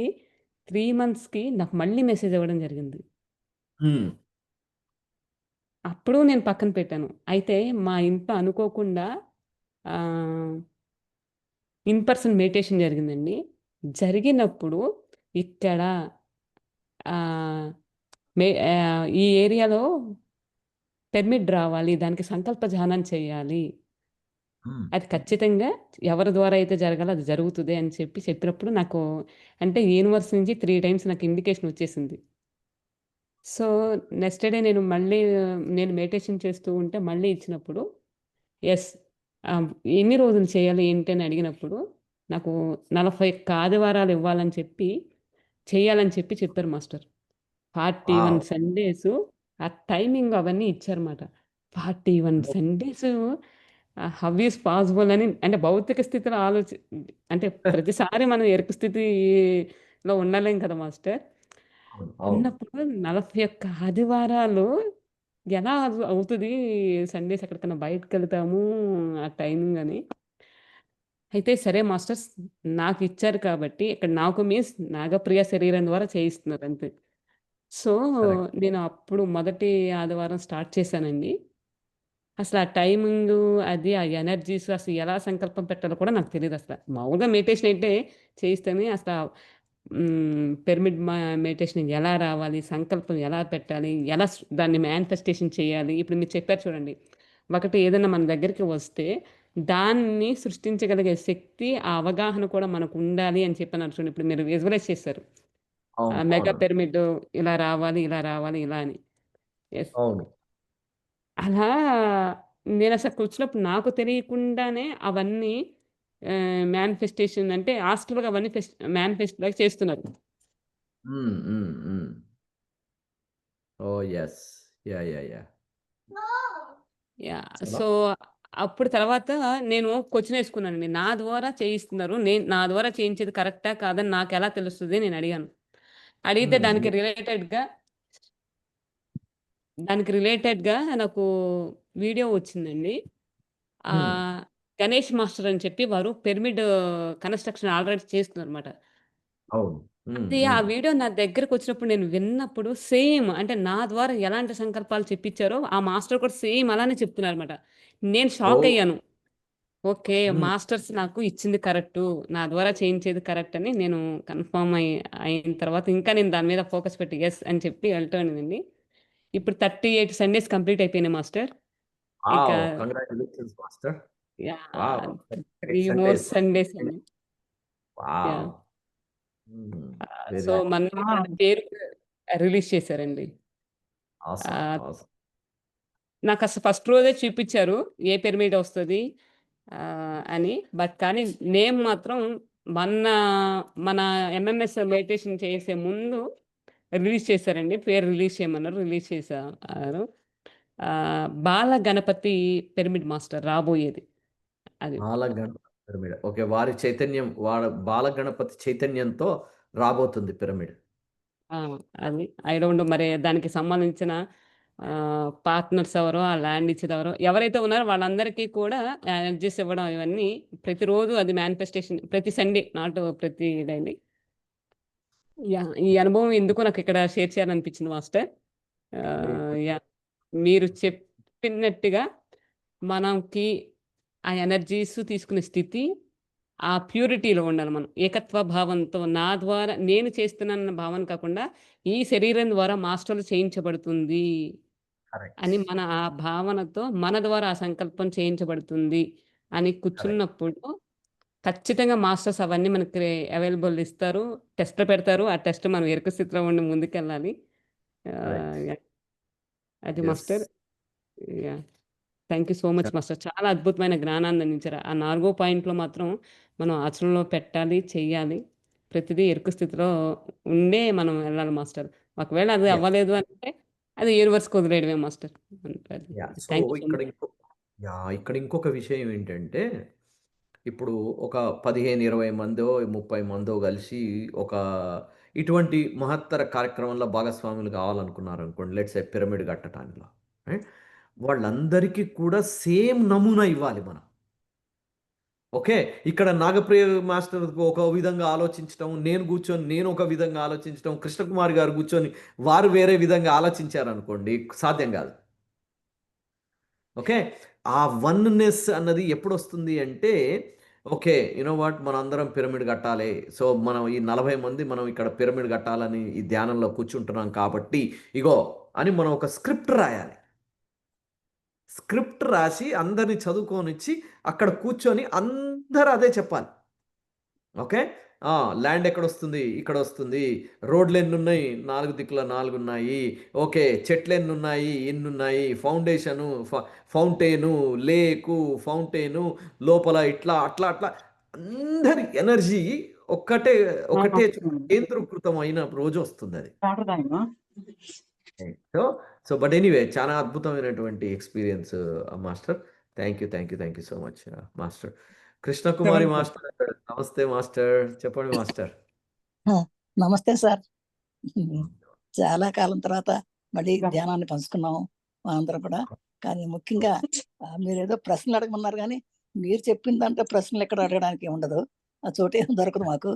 3 మంత్స్‌కి నాకు మళ్ళీ మెసేజ్ అవ్వడం జరిగింది. హ్మ్. అప్పుడు నేను పక్కన పెట్టాను. అయితే మా ఇంట్లో అనుకోకుండా ఆహ్, ఇన్ పర్సన్ మెడిటేషన్ జరిగిందండి. జరిగినప్పుడు ఇక్కడ ఆహ్, ఈ ఏరియాలో పిరమిడ్ రావాలి. దానికి సంకల్ప ధ్యానం చేయాలి. హ్మ్. అది ఖచ్చితంగా ఎవరి ద్వారా అయితే జరగాలో అది జరుగుతది అని చెప్పినప్పుడు నాకు అంటే యూనివర్స్ నుంచి 3 టైమ్స్ నాకు ఇండికేషన్ వచ్చేసింది. సో, నెక్స్ట్ డే నేను మెడిటేషన్ చేస్తూ ఉంటే మళ్ళీ ఇచ్చినప్పుడు యెస్. ఆహ్, ఎన్ని రోజులు చేయాలి ఏంటి అని అడిగినప్పుడు నాకు 41 ఆదివారాలు ఇవ్వాలని చేయాలని చెప్పారు మాస్టర్. 41 వావ్! సండేసు ఆ టైమింగ్ అవన్నీ ఇచ్చారుమాట. 41 సండేసు హౌ ఈస్ పాసిబుల్ అని అంటే భౌతిక స్థితిలో అంటే ప్రతిసారి మనం ఎరుక స్థితిలో ఉండలేం కదా మాస్టర్. అవును. అవును. ఉన్నప్పుడు 41 ఆదివారాలు ఎలా అవుతది సండేస్ ఎక్కడికన్నా బయటికెళ్తాము ఆ టైమింగ్ అని. అయితే సరే మాస్టర్స్ నాకిచ్చారు కాబట్టి ఇక్కడ నాకు మీన్స్ నాగప్రియ శరీరం ద్వారా చేయిస్తున్నారు అంతే. So, correct. నేను అప్పుడు మొదటి ఆదివారం స్టార్ట్ చేశానండి. అసలు ఆ టైమింగు అది ఆ ఎనర్జీస్ అసలు ఎలా సంకల్పం పెట్టాలో కూడా నాకు తెలీదసల. మామూలుగా మెడిటేషన్ అయితే చేయిస్తామే అసల పిరమిడ్ మెడిటేషన్ ఎలా రావాలి? సంకల్పం ఎలా పెట్టాలి? దాన్ని మేనిఫెస్టేషన్ చేయాలి? ఇప్పుడు మీరు చెప్పారు చూడండి. ఒకటి ఏదైనా మన దగ్గరికి వస్తే దాన్ని సృష్టించగలిగే శక్తి, ఆ అవగాహన కూడా మనకుండాలి అని చెప్పన్నారు చూడండి. ఇప్పుడు మీరు విజువలైజ్ చేశారు. అవును. మెగా అవును. పిరమిడ్ ఇలా రావాలి, ఇలా రావాలి, ఇలా అని. యెస్. అవును. అలా నేనసలు కూర్చున్నప్పుడు నాకు తెలియకుండానే అవన్నీ మేనిఫెస్టేషన్ అంటే ఆస్ట్రల్‌గా అవన్నీ మేనిఫెస్ట్‌లాగా చేస్తున్నారు. Hmm. Hmm. Hmm. Oh! Yes. Yeah! Yeah! Yeah! Yeah! చాలా సో, అప్పుడు తర్వాత నేను క్వెషనేసుకున్నానండి. నా ద్వారా చేయిస్తున్నారు. నా ద్వారా చేయించేది కరెక్టా? కాదా? అని నాకెలా తెలుస్తది? నేనడిగాను. అడిగితే హ్మ్. దానికి రిలేటెడ్‌గా నాకు వీడియో వచ్చిందండి. హ్మ్. ఆహ్, గణేష్ మాస్టర్ అని చెప్పి వారు పిరమిడ్ కన్‌స్ట్రక్షన్ ఆల్రెడీ చేస్తున్నారన్నమాట. అవును. హ్మ్. అది ఆ హ్మ్. వీడియో నా దగ్గరకొచ్చినప్పుడు నేను విన్నప్పుడు సేమ్ అంటే నా ద్వారా ఎలాంటి సంకల్పాలు చెప్పించారో ఆ మాస్టర్ కూడా సేమ్ అలానే చెప్తున్నారన్నమాట. నేను ఓహ్! షాకయ్యాను. ఓకే. హ్మ్. మాస్టర్స్ నాకు ఇచ్చింది కరెక్టు. నా ద్వారా చేయించేది కరెక్ట్ అని నేను కన్ఫర్మ్ అయిన తర్వాత ఇంకా నేను దాని మీద ఫోకస్ పెట్టి యెస్ అని చెప్పి వెళ్ళటమేనండి. ఇప్పుడు 38 సండేస్ కంప్లీట్ అయిపోయినాయి మాస్టర్. ఇక wow! Congratulations master. Wow! Yeah! 3 38 more Sundays. Sundays అండి. వావ్! యాహ్! హ్మ్. Very so, nice. మన పేరు రిలీజ్ చేశారండి. ఆసమ్. ఆహ్, ఆసమ్. నాకసలు ఫస్ట్ రోజే చూపిచ్చారు. ఏ పిరమిడ్ ఒస్తది అని. కానీ నేమ్ మాత్రం మొన్న మన ఎంఎంఎస్ మెడిటేషన్ చేసే ముందు రిలీజ్ చేశారండి. పేరు రిలీజ్ చేయమన్నారు. రిలీజ్ చేశారు. బాల గణపతి పిరమిడ్ మాస్టర్ రాబోయేది. అది. బాలగణపతి పిరమిడ్. ఓకే. వారి చైతన్యం బాలగణపతి చైతన్యంతో రాబోతుంది పిరమిడ్. ఆ! అది. ఐ డోంట్ నో మరి దానికి సంబంధించిన పార్ట్నర్స్ ఎవరో, ఆ ల్యాండ్ ఇచ్చేదెవరో, ఎవరైతే ఉన్నారో వాళ్ళందరికీ కూడా ఎనర్జీస్ ఇవ్వడం ఇవన్నీ ప్రతిరోజు అది మేనిఫెస్టేషన్ ప్రతి సండే నాట్ ప్రతి డైలీ. యాహ్! ఈ అనుభవం ఎందుకో నాకిక్కడ షేర్ చేయాలనిపించింది మాస్టర్. Very good. యాహ్! మీరు చెప్పినట్టుగా మనకి ఆ ఎనర్జీస్ తీసుకునే స్థితి, ఆ ప్యూరిటీలో ఉండాలి మనం. ఏకత్వ భావంతో నా ద్వారా నేను చేస్తున్నానన్న భావన కాకుండా, ఈ శరీరం ద్వారా మాస్టర్‌లు చేయించబడుతుంది కరెక్ట్. అని మన ఆ భావనతో మన ద్వారా ఆ సంకల్పం చేయించబడుతుంది అని కరెక్ట్. కూర్చున్నప్పుడు, ఖచ్చితంగా మాస్టర్స్ అవన్నీ మనకి అవైలబుల్ ఇస్తారు. టెస్ట్‌లు పెడతారు. ఆ టెస్ట్ మనం ఎరుక స్థితిలో ఉండి ముందుకెళ్ళాలి. కరెక్ట్. యాహ్! అది yes. Master. Yeah! Thank you so much master. చాలా అద్భుతమైన జ్ఞానాన్ని అందించారు. ఆ 4 పాయింట్‌లో మాత్రం మనం ఆచరణలో పెట్టాలి, చెయ్యాలి. ప్రతిదీ ఎరుక స్థితిలో ఉండే మనం వెళ్ళాలి మాస్టర్. ఒకవేళ అది యెస్. అవ్వలేదు అంటే అది యూనివర్స్‌కి వదిలేయడమే మాస్టర్. అంతే అది. Yeah! So, thank you so ఇక్కడ మచ్. ఇక్కడ ఇంకొక విషయం ఏంటంటే, ఇప్పుడు ఒక 15, 20 మందో, 30 మందో కలిసి ఒక ఇటువంటి మహత్తర కార్యక్రమంలో భాగస్వాములు కావాలనుకున్నారనుకోండి. లెట్స్ సే పిరమిడ్ కట్టటానిలో. రైట్? వాళ్ళందరికీ కూడా సేమ్ నమూనా ఇవ్వాలి మనం. ఓకే. ఇక్కడ నాగప్రియ మాస్టర్ ఒక విధంగా ఆలోచించటం, నేను ఒక విధంగా ఆలోచించటం, కృష్ణకుమారి గారు కూర్చొని వారు వేరే విధంగా ఆలోచించారనుకోండి సాధ్యం కాదు. ఓకే. ఆ వన్‌నెస్ అన్నది ఎప్పుడొస్తుంది అంటే, ఓకే. యూ నో వాట్ మనందరం పిరమిడ్ కట్టాలి. సో, మనం ఈ 40 మంది మనం ఇక్కడ పిరమిడ్ కట్టాలని ఈ ధ్యానంలో కూర్చుంటున్నాం కాబట్టి, ఇగో అని మనం ఒక స్క్రిప్ట్ రాయాలి. స్క్రిప్ట్ రాసి అందరిని చదువుకోనిచ్చి, అక్కడ కూర్చొని అందరూ అదే చెప్పాలి. ఓకే. ఆ! ల్యాండ్ ఎక్కడొస్తుంది? ఇక్కడొస్తుంది. రోడ్లెన్నున్నయి? 4 దిక్కుల 4 ఉన్నాయి. ఓకే. చెట్లెన్నున్నాయి? ఇన్నున్నాయి. ఫౌండేషను, ఫౌంటైను, లేకు, ఫౌంటైను లోపల ఇట్లా, అట్లా, అట్లా అందరి ఎనర్జీ ఒక్కటే, ఒకటే కేంద్రీకృతమైన రోజొస్తుందది. వాటర్ తాగినా? సో, బట్ ఎనీవే చాలా అద్భుతమైనటువంటి experience master. Thank you so much master. Krishnakumari welcome. Master నమస్తే మాస్టర్. చెప్పండి మాస్టర్. ఆ! నమస్తే సార్. చాలా కాలం తర్వాత మళ్ళీ ధ్యానాన్ని పంచుకున్నాం మనందరం కూడా. కానీ ముఖ్యంగా మీరేదో ప్రశ్నలు అడగమన్నారు గానీ, మీరు చెప్పిన దాంట్లో ప్రశ్నలెక్కడ అడగడానికి ఉండదు. ఆ చోటేం దొరకదు మాకు.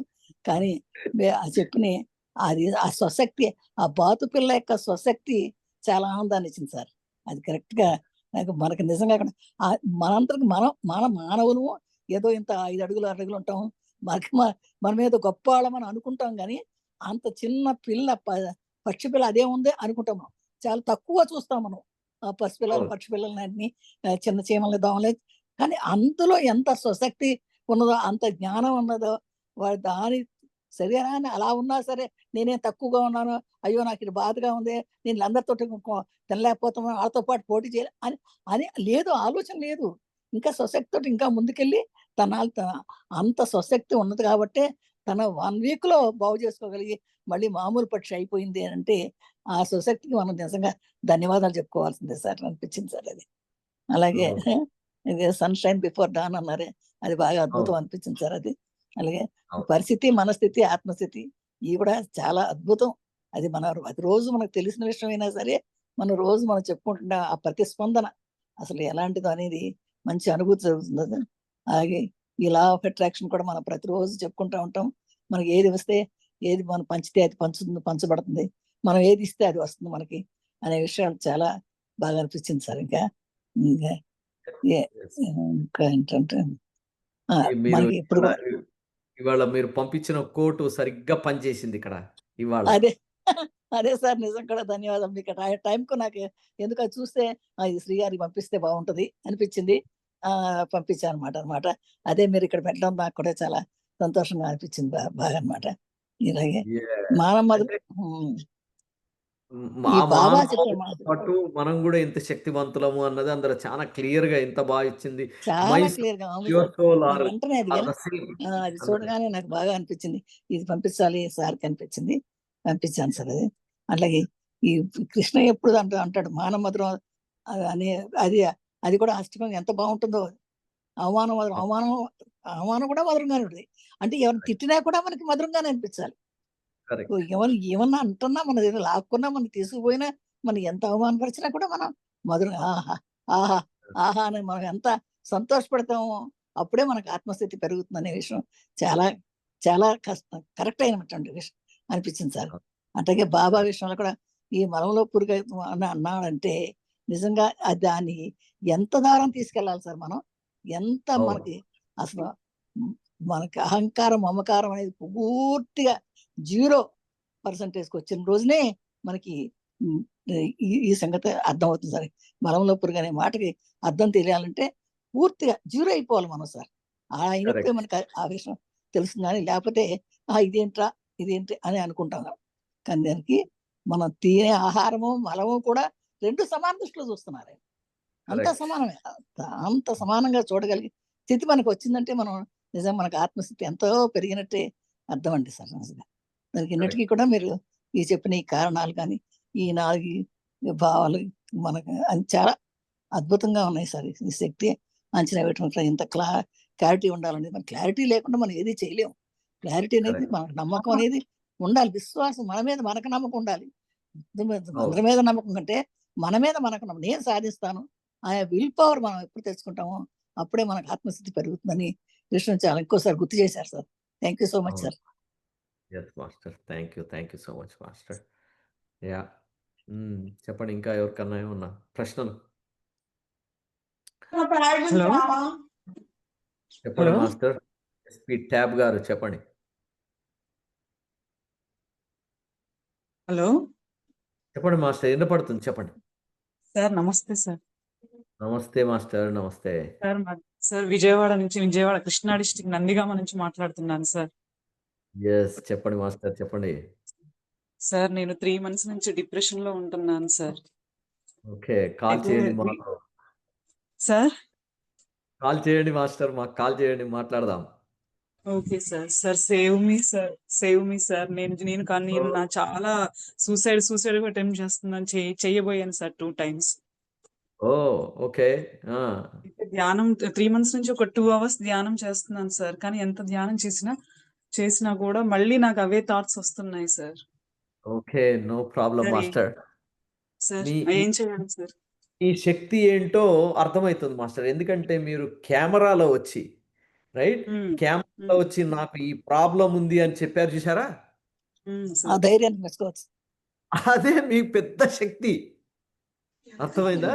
కానీ చెప్పినయి అది ఆ స్వశక్తి, ఆ బాతు పిల్ల యొక్క స్వశక్తి చాలా ఆనందాన్నిచ్చింది సార్. అది కరెక్ట్‌గా మనకి నిజంగా కూడా మనంతరికి మన మానవులము ఏదో ఇంత 5 అడుగులు, 6 అడుగులు ఉంటాం. మనకి మనమేదో గొప్పోళ్ళమని అనుకుంటాం గానీ, అంత చిన్న పిల్ల పక్షి పిల్ల అదేముంది అనుకుంటాం మనం. చాలా తక్కువ చూస్తాం మనం. పసిపిల్లలు, అవును. పక్షి పిల్లలనన్ని చిన్న చీమల్ని, దోమల్ని. కానీ అందులో ఎంత స్వశక్తి ఉన్నదో, అంత జ్ఞానం ఉన్నదో, దాని శరీరాన్ని అలా ఉన్నా సరే, నేనేం తక్కువగా ఉన్నాను, అయ్యో! నాకిది బాధగా ఉంది, నేను వీళ్ళందరితోటి తినలేకపోతున్నాను, ఆళ్ళతో పాటు పోటీ చేయాలి అని అని లేదు, ఆలోచన లేదు. ఇంకా స్వశక్తితోటి ఇంకా ముందుకెళ్ళి అంత స్వశక్తి ఉన్నది కాబట్టే తన 1 వీక్‌లో బాగు చేసుకోగలిగి, మళ్ళీ మామూలు పక్షి అయిపోయింది అనంటే, ఆ స్వశక్తికి మనం నిజంగా ధన్యవాదాలు చెప్పుకోవాల్సిందే సార్ అనిపించింది సార్ అది. అలాగే అవును. ఇది సన్‌షైన్ బిఫోర్ డాన్ అన్నారే, అది బాగా అద్భుతం అవును. అనిపించింది సార్ అది. అలాగే అవును. పరిస్థితి, మనస్థితి, ఆత్మస్థితి ఇవి కూడా చాలా అద్భుతం. అది రోజు మనకు తెలిసిన విషయమైనా సరే, మనం చెప్పుకుంటున్న ఆ ప్రతిస్పందన అసలు ఎలాంటిదో అనేది మంచి అనుభూతి జరుగుతుందది. అలాగే ఈ లా ఆఫ్ అట్రాక్షన్ కూడా మనం ప్రతిరోజు చెప్పుకుంటా ఉంటాం. మనకి ఏది వస్తే, ఏది మనం పంచితే అది పంచబడుతుంది. మనం ఏది ఇస్తే అది వస్తుంది మనకి అనే విషయాలు చాలా బాగా అనిపించింది సార్ ఇంకా. ఇంకా ఏ- ఇంకా ఏంటంటే మీరు మనకి ఇప్పుడు ఇవాళ ఇవాళ మీరు పంపించిన కోటు సరిగ్గా పనిచేసింది ఇక్కడ ఇవాళ. అదే అదే సార్, నిజం కూడా ధన్యవాదాలు మీకు. టైంకు నాకు ఎందుకు అది చూస్తే ఇది శ్రీగారికి పంపిస్తే బాగుంటది అనిపించింది. పంపించాను అనమాట. అదే మీరు ఇక్కడ పెట్టడం నాకు కూడా చాలా సంతోషంగా అనిపించింది. బాగా అనమాట. ఇలాగే Yeah. మానవ అంటే ఈ బాబా మానవులతో చెప్పే మాట పాటు మనం కూడా ఎంత శక్తివంతులము అన్నది అందులో చాలా క్లియర్ గా ఎంత బాగా ఇచ్చింది. చాలా మై క్లియర్ గా ఉంది యువర్ సార్. సోల్ నాకు ఆర్ వెంటనే అది ఆర్ ద సేమ్ అది అన్నది. చూడగానే నాకు బాగా అనిపించింది. ఇది పంపించాలి సార్కి అనిపించింది. పంపించాను సార్ అది. అట్లాగే ఈ కృష్ణ ఎప్పుడు అంటాడు మానవ మధురం అనే అది అది కూడా అష్టకం ఎంత బాగుంటుందో. అవమానం అవమానం అవమానం కూడా మధురంగానే ఉంటుంది. అంటే ఎవరిని తిట్టినా కూడా మనకి మధురంగానే అనిపించాలి. కరెక్ట్. ఎవరు ఏమన్నా అంటున్నా, మన ఏదో లాక్కున్నా, మనం తీసుకుపోయినా, మనం ఎంత అవమానపరిచినా కూడా మనం మధురంగా ఆహా ఆహా ఆహా అని మనం ఎంత సంతోషపడతామో అప్పుడే మనకు ఆత్మస్థితి పెరుగుతుందనే విషయం చాలా చాలా కరెక్ట్ అయినటువంటి విషయం అనిపించింది సార్. అట్లాగే బాబా విషయంలో కూడా ఈ మలంలో పురుగు అని అన్నాడంటే నిజంగా దాన్ని ఎంత దారం తీసుకెళ్ళాలి సార్ మనం. ఎంత అవును. మనకి అసలు మనకి అహంకారం మమకారం అనేది పూర్తిగా 0% వచ్చిన రోజునే మనకి ఈ సంగతి అర్థమవుతుంది సార్. మలంలో పురుగు అనే మాటకి అర్థం తెలియాలంటే పూర్తిగా 0 అయిపోవాలి మనం సార్. అయినప్పుడే కరెక్ట్. మనకి ఆ విషయం తెలుస్తుంది. కానీ లేకపోతే ఇదేంట్రా ఇదేంటి అని అనుకుంటాం. కానీ దానికి మనం తినే ఆహారము మలము కూడా 2 సమాన దృష్టిలో చూస్తున్నారు. అంత కరెక్ట్. సమానమే. అంత సమానంగా చూడగలిగే స్థితి మనకు వచ్చిందంటే మనం నిజంగా మనకు ఆత్మస్థితి ఎంతో పెరిగినట్టే అర్థం అండి సార్. నిజంగా దానికి ఇన్నిటికీ కూడా మీరు ఈ చెప్పిన ఈ కారణాలు కానీ ఈ 4 భావాలు మనకు చాలా అద్భుతంగా ఉన్నాయి సార్. ఈ శక్తి అంచనా వేయటం ఇంత క్లారిటీ ఉండాలండి. మన క్లారిటీ లేకుండా మనం ఏది చేయలేము. క్లారిటీ అనేది కరెక్ట్. మనకు నమ్మకం అనేది ఉండాలి. విశ్వాసం మన మీద మనకు నమ్మకం ఉండాలి. అవును. అందరి మీద నమ్మకం కంటే మన మీద మనకు నేను సాధిస్తాను ఆయా విల్ పవర్ మనం ఎప్పుడు తెచ్చుకుంటామో అప్పుడే మనకు ఆత్మస్థితి పెరుగుతుందని విషయం చాలా ఇంకోసారి గుర్తు చేశారు sir. Thank you so much అవును. Sir. Yes master. Thank you so much master. Yeah చెప్పండి ఇంకా ఎవరికన్నా ఏమన్నా ప్రశ్నలు? హలో చెప్పండి హలో మాస్టర్. ఎస్పీ ట్యాబ్ గారు చెప్పండి. హలో చెప్పండి మాస్టర్, వినపడుతుంది చెప్పండి. సార్ నమస్తే సార్. నమస్తే మాస్టర్. నమస్తే. సార్ విజయవాడ కృష్ణా డిస్ట్రిక్ట్ నందిగామ నుంచి మాట్లాడుతున్నాను సార్. ఎస్ చెప్పండి మాస్టర్ చెప్పండి. సార్ నేను 3 months నుంచి డిప్రెషన్ లో ఉంటున్నాను సార్. ఓకే, కాల్ అయితే చేయండి మాకు. సార్ కాల్ చేయండి మాస్టర్, మాకు కాల్ చేయండి, మాట్లాడదాం. Okay sir save me sir. నేను కానీ నా చాలా సూసైడ్ అటెంప్ట్ చేస్తున్నాను, చేయబోయాను సార్ 2 times. ఓ ఓకే. ధ్యానం 3 months నుంచి ఒక 2 hours ధ్యానం చేస్తున్నాను సార్. కానీ ఎంత ధ్యానం చేసినా కూడా మళ్ళీ నాకు అవే థాట్స్ వస్తున్నాయి సార్. ఓకే, నో ప్రాబ్లం సరే మాస్టర్. సార్ మీ ఏం చేయాలి సార్? ఈ శక్తి ఏంటో అర్థమవుతుంది మాస్టర్. ఎందుకంటే మీరు కెమెరాలో వచ్చి రైట్ కెమెరాలో వచ్చి నాకు ఈ ప్రాబ్లం ఉంది అని చెప్పారు చూసారా, ఆ ధైర్యాన్ని మెచ్చుకోవచ్చు. అదే మీకు పెద్ద శక్తి. అర్థమైందా?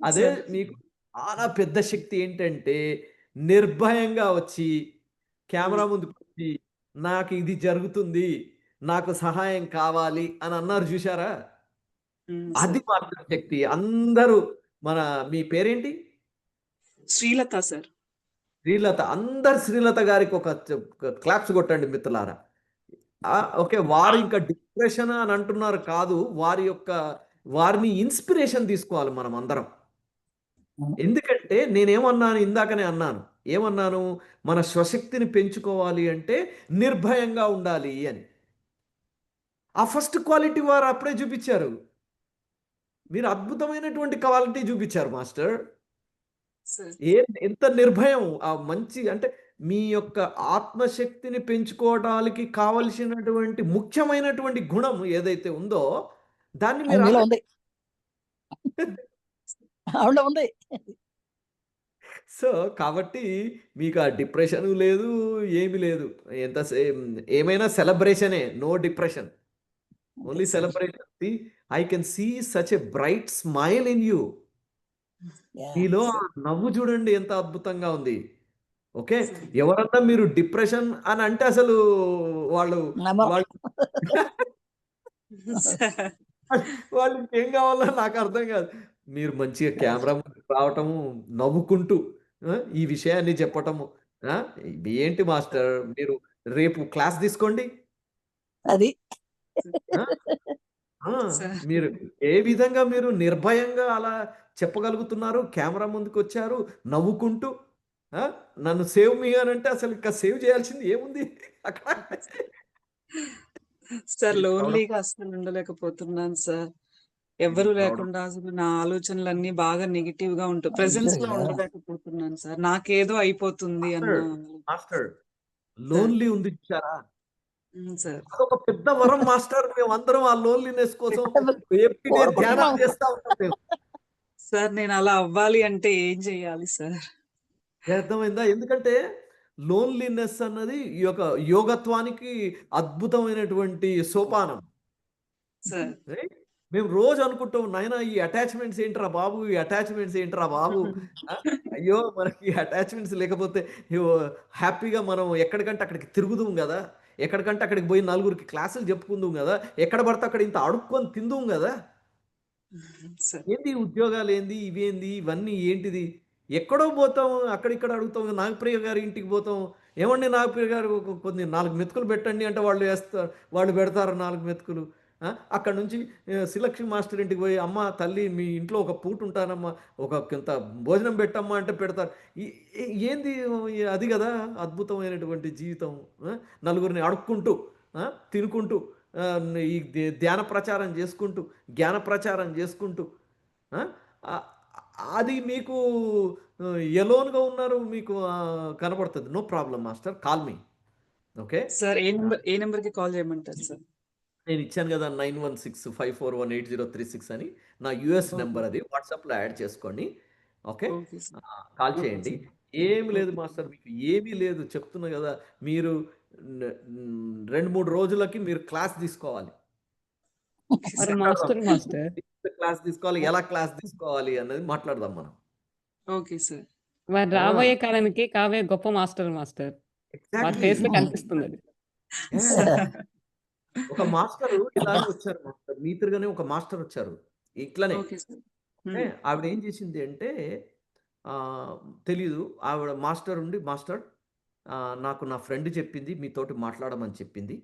అదే మీకు చాలా పెద్ద శక్తి. ఏంటంటే నిర్భయంగా వచ్చి కెమెరా ముందుకు వచ్చి నాకు ఇది జరుగుతుంది, నాకు సహాయం కావాలి అని అన్నారు చూసారా, అది మాత్రం శక్తి. అందరూ మీ పేరేంటి? శ్రీలత సార్. శ్రీలత. అందరు శ్రీలత గారికి ఒక క్లాప్స్ కొట్టండి మిత్రులారా. ఓకే, వారు ఇంకా డిప్రెషన్ అని అంటున్నారు కాదు, వారిని ఇన్స్పిరేషన్ తీసుకోవాలి మనం అందరం. ఎందుకంటే నేనేమన్నాను, ఇందాకనే అన్నాను, ఏమన్నాను, మన స్వశక్తిని పెంచుకోవాలి అంటే నిర్భయంగా ఉండాలి అని. ఆ ఫస్ట్ క్వాలిటీ వారు అప్పుడే చూపించారు. మీరు అద్భుతమైనటువంటి క్వాలిటీ చూపించారు మాస్టర్. ఎంత నిర్భయం, ఆ మంచి అంటే మీ యొక్క ఆత్మశక్తిని పెంచుకోవడానికి కావలసినటువంటి ముఖ్యమైనటువంటి గుణం ఏదైతే ఉందో దాన్ని అది మీరు మీలో ఉంది. ఆవిడ ఉంది. సో కాబట్టి మీకు ఆ డిప్రెషన్ లేదు, ఏమి లేదు. ఏమైనా సెలబ్రేషనే, no depression, only celebration. I can see such a bright smile in you. Yeah మీలో ఆ సార్. నవ్వు చూడండి ఎంత అద్భుతంగా ఉంది. ఓకే. సార్. ఎవరన్నా మీరు డిప్రెషన్ అని అంటే అసలు వాళ్ళు నమ్మం. వాళ్ళు సార్. వాళ్ళు ఇంకేం కావాలో నాకు అర్థం కాదు. మీరు మంచిగా కెమెరా ముందుకు రావటము, నవ్వుకుంటూ ఈ విషయాన్ని చెప్పటము. ఆ! ఇవి ఏంటి మాస్టర్ మీరు రేపు క్లాస్ తీసుకోండి. అది ఆ! ఆ! సార్. మీరు ఏ విధంగా మీరు నిర్భయంగా అలా చెప్పగలుగుతున్నారు? కెమెరా ముందుకొచ్చారు నవ్వుకుంటూ. ఆ! నన్ను సేవ్ మీ అనంటే అసలు ఇంకా సేవ్ చేయాల్సింది ఏముంది అక్కడ? సార్ వెరీ ప్రౌడ్ ఆఫ్ లోన్‌లీగా అస్సలు ఉండలేకపోతున్నాను సార్. వెరీ ఎవ్వరు ప్రౌడ్ ఆఫ్ లేకుండా అసలు నా ఆలోచనలన్నీ బాగా నెగెటివ్‌గా ప్రెజెన్స్‌లో అయ్యయ్యో! ఉండలేకపోతున్నాను సార్. నాకేదో అయిపోతుంది అన్న మాస్టర్, మాస్టర్ సార్. లోన్లీ ఉంది చూసారా? సార్. అదొక పెద్ద వరం మాస్టర్. మేమందరం ఆ లోన్లీనెస్ కోసం ఎవ్రీ డే ధ్యానాలు కోరుకుంటున్నాం. చేస్తా ఉంటాం మేము. సార్ నేను అలా అవ్వాలి అంటే ఏం చేయాలి సార్? అర్థమైందా? ఎందుకంటే లోన్లీనెస్ అన్నది ఈ యొక్క యోగత్వానికి అద్భుతమైనటువంటి సోపానం. సార్. రైట్? మేము రోజు అనుకుంటాం నాయనా ఈ అటాచ్‌మెంట్స్ ఏంట్రా బాబు! ఈ అటాచ్‌మెంట్స్ ఏంట్రా బాబు! ఆ! అయ్యో! మనకి అటాచ్‌మెంట్స్ లేకపోతే యో హ్యాపీగా మనం ఎక్కడికంటే అక్కడికి తిరుగుదుము గదా! ఎక్కడికంటే అక్కడికి పోయి నలుగురికి క్లాసులు చెప్పుకుందుము గదా! ఎక్కడ పడితే అక్కడ ఇంత అడుక్కొని తిందుము గదా! సార్. ఏంది ఈ ఉద్యోగాలేంది? ఇవేంది? ఇవన్నీ ఏంటిది? ఎక్కడో పోతాం. అక్కడిక్కడ అడుగుతాం. నాగప్రియ గారి ఇంటికి పోతాం. ఏవండీ నాగప్రియ గారు కొన్ని 4 మెతుకులు పెట్టండి అంటే వాళ్ళు పెడతారు 4 మెతుకులు. ఆ! అక్కడి నుంచి శ్రీలక్ష్మి మాస్టర్ ఇంటికి పోయి అమ్మ తల్లి మీ ఇంట్లో ఒక పూట ఉంటానమ్మా. ఇంత భోజనం పెట్టమ్మా అంటే పెడతారు. ఈ ఏంది అది గదా! అద్భుతమైనటువంటి జీవితం. ఆ! నలుగురిని అడుక్కుంటూ, ఆ! తినుకుంటూ, ఈ ధ్యాన ప్రచారం చేసుకుంటూ, జ్ఞాన ప్రచారం చేసుకుంటూ ఆ! ఆహ్, అది మీకు ఎలోన్‌గా ఉన్నారు. మీకు కనపడుతది. No problem master call me. Okay. Sir ఏ నంబర్‌కి కాల్ చేయమంటారు సార్? నేనిచ్చాను గదా! 9165418036 అని. నా యూఎస్ ఓకే. నంబర్ అది. వాట్సాప్‌లో యాడ్ చేసుకోండి. Okay. Okay sir. Call okay చేయండి. సార్. ఏమి లేదు ఓకే. మాస్టర్ మీకు ఏమీ లేదు. చెప్తున్నా గదా! మీరు 2, 3 రోజులకి మీరు క్లాస్ తీసుకోవాలి. ఓకే మరి సార్. మాట్లాడదాం. మాస్టర్ క్లాస్ తీసుకోవాలి. ఎలా క్లాస్ తీసుకోవాలి అన్నది మాట్లాడదాం మనం. Okay sir. మరి ఆ! రాబోయే కాలానికి కావ్య గొప్ప మాస్టర్. వారి ఎగ్జాక్ట్‌లీ. ఫేస్‌లో కనిపిస్తుందది. యాహ్! ఒక మాస్టరు ఇలాగే వచ్చారు మాస్టర్. మీ ఎదురుగానే ఒక మాస్టరొచ్చారు. ఇట్లనే. Okay sir. అంటే ఆవిడ ఏం చేసింది అంటే ఆహ్, తెలీదు. ఆవిడ మాస్టరుండి, "మాస్టర్ నాకు నా ఫ్రెండ్ చెప్పింది మీతోటి మాట్లాడమని చెప్పింది.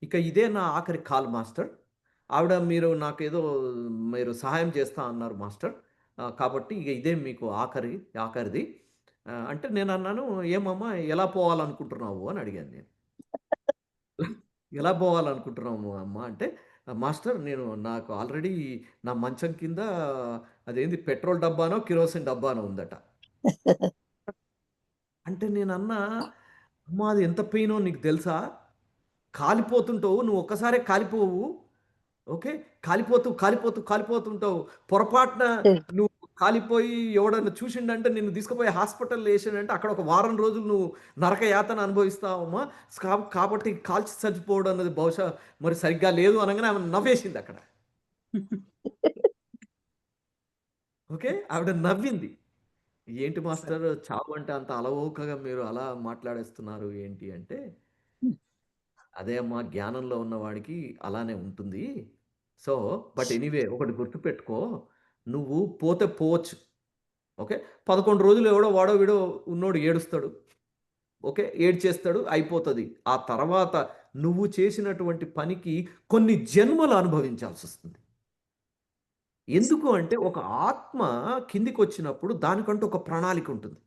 ఇక ఇదే నా ఆఖరి కాల్ మాస్టర్. ఆవిడ మీరు సహాయం చేస్తా అన్నారు మాస్టర్. కాబట్టి ఇక ఇదే మీకు ఆఖరిది." అంటే నేనన్నాను, "ఏమమ్మా ఎలా పోవాలనుకుంటున్నావు?" అని అడిగాను నేను. ఎలా పోవాలనుకుంటున్నాము అమ్మా అంటే, మాస్టర్ నాకు ఆల్రెడీ నా మంచం కింద అదేంది పెట్రోల్ డబ్బానో, కిరోసిన్ డబ్బానో ఉందట. అంటే నేనన్నా, అమ్మా! అది ఎంత పెయినో నీకు తెలుసా? కాలిపోతుంటావు. నువ్వు ఒక్కసారే కాలిపోవు. ఓకే. కాలిపోతుంటావు. పొరపాటున నువ్వు కాలిపోయి ఎవడన్నా చూసిండంటే నిన్ను తీసుకుపోయి హాస్పిటల్‌లో ఏసాడంటే అక్కడ ఒక వారం రోజులు నువ్వు నరక యాతన అనుభవిస్తావమ్మా. కాబట్టి కాల్చి చచ్చిపోవడం అన్నది బహుశా మరి సరిగ్గా లేదు అనంగానే ఆమె నవ్వేసిందక్కడ. ఓకే. ఆవిడ నవ్వింది. ఏంటి సార్. మాస్టర్ చావు అంటే అంత అలవోకగా మీరు అలా మాట్లాడేస్తున్నారు ఏంటి అంటే, అదే అమ్మా జ్ఞానంలో ఉన్నవాడికి అలానే ఉంటుంది. సో, బట్ ఎనీవే ఒకటి గుర్తుపెట్టుకో. నువ్వు పోతే పోవచ్చు. ఓకే. 11 రోజులు ఎవడో వాడో వీడో ఉన్నోడు ఏడుస్తాడు. ఓకే. ఏడ్చేస్తాడు అయిపోతది. ఆ తర్వాత నువ్వు చేసినటువంటి పనికి కొన్ని జన్మలు అనుభవించాల్సొస్తుంది. ఎందుకు అంటే ఒక ఆత్మ కిందికొచ్చినప్పుడు దానికంటూ ఒక ప్రణాళిక ఉంటుంది.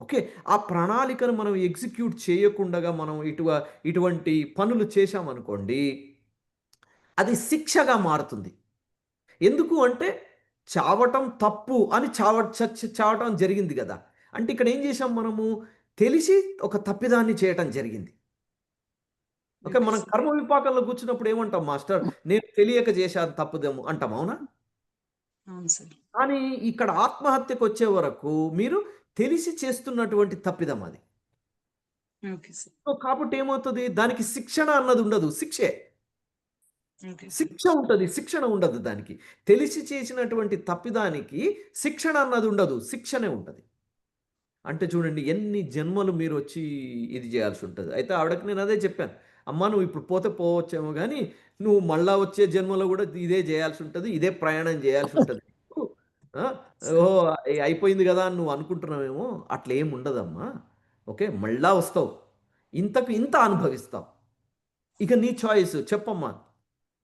ఓకే. ఆ ప్రణాళికను మనం ఎగ్జిక్యూట్ చేయకుండగా మనం ఇటువంటి పనులు చేశామనుకోండి, అది శిక్షగా మారుతుంది. ఎందుకు అంటే చావటం తప్పు అని చావటం జరిగింది గదా! అంటే ఇక్కడ ఏం చేశాం మనము తెలిసి ఒక తప్పిదాన్ని చేయటం జరిగింది. ఓకే. ఓకే మనం సార్. కర్మ విపాకంలో కూర్చున్నప్పుడు ఏమంటాం మాస్టర్ నేను తెలియక చేశాను తప్పుదేమో అంటాం. అవునా? అవును సార్. కానీ ఇక్కడ ఆత్మహత్యకొచ్చే వరకు మీరు తెలిసి చేస్తున్నటువంటి తప్పిదం అది. Okay sir. సో, కాబట్టి ఏమవుతది దానికి శిక్షణ అన్నది ఉండదు. శిక్షే. Okay sir. శిక్ష ఉంటది. శిక్షణ ఉండదు దానికి. తెలిసి చేసినటువంటి తప్పిదానికి శిక్షణ అన్నది ఉండదు. శిక్షనే ఉంటది. అంటే చూడండి ఎన్ని జన్మలు మీరొచ్చి ఇది జేయాల్సి ఉంటది. అయితే ఆవిడకి నేను అదే చెప్పాను. అమ్మా నువ్వు ఇప్పుడు పోతే పోవచ్చేమో గానీ, నువ్వు మళ్ళా వచ్చే జన్మలో గూడా ఇదే జేయాల్సి ఉంటది. ఇదే ప్రయాణం జేయాల్సి ఉంటది నీకు. ఆ! సార్. ఓహో! అయిపోయింది గదా! అని నువ్వు అనుకుంటున్నావేమో. అట్లేం ఉండదమ్మా. ఓకే. మళ్ళా వస్తావు. ఇంతకు ఇంత అనుభవిస్తావు. ఇక నీ చాయిస్ చెప్పమ్మా.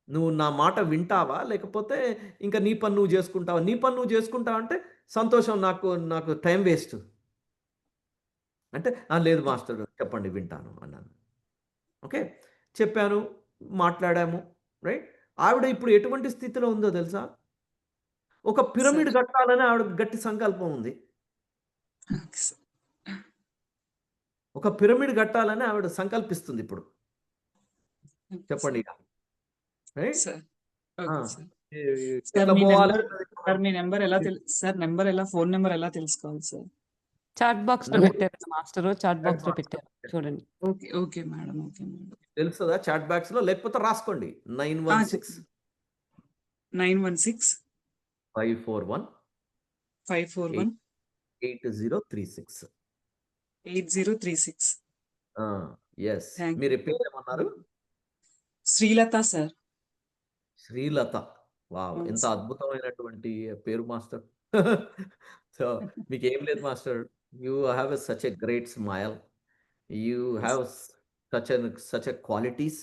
నువ్వు నా మాట వింటావా? లేకపోతే ఇంక నీ పని నువ్వు జేసుకుంటావా? నీ పని నువ్వు జేసుకుంటావంటే సంతోషం నాకు నాకు టైం వేస్ట్. అంటే లేదు మాస్టర్ చెప్పండి వింటాను అన్నాను. ఓకే. చెప్పాను, మాట్లాడాము. రైట్. ఆవిడ ఇప్పుడు ఎటువంటి స్థితిలో ఉందో తెలుసా? ఒక పిరమిడ్ సార్. కట్టాలని ఆవిడకి గట్టి సంకల్పం ఉంది. Okay sir. ఒక పిరమిడ్ కట్టాలని ఆవిడ సంకల్పిస్తుంది ఇప్పుడు. ఓకే చెప్పండి సార్. ఇక. రైట్. సార్. ఆ! Okay sir. ఎ సార్ ఎట్లా మీ పోవాలి నెంబర్ అన్నది సార్ మీ నెంబర్ ఎలా సార్ ఫోన్ నెంబర్ ఎలా తెలుసుకోవాలి సార్? చాట్ బాక్స్‌లో నాకు పెట్టారు మాస్టరు. చాట్ బాక్స్‌లో పెట్టారు. చూడండి. Okay. Okay madam. Okay madam. తెలుస్తదా చాట్ బాక్స్‌లో? లేకపోతే రాసుకోండి. 916 చెప్పండి. 916 541 541 8036. 8036. ఆ! యెస్. థాంక్ మీరు యూ. పేరేమన్నారు? శ్రీలత సార్. శ్రీలత. వావ్! అవును ఎంత సార్. అద్భుతమైనటువంటి పేరు మాస్టర్. సో, మీకేం లేదు master. You have such a great smile. You yes have such a qualities.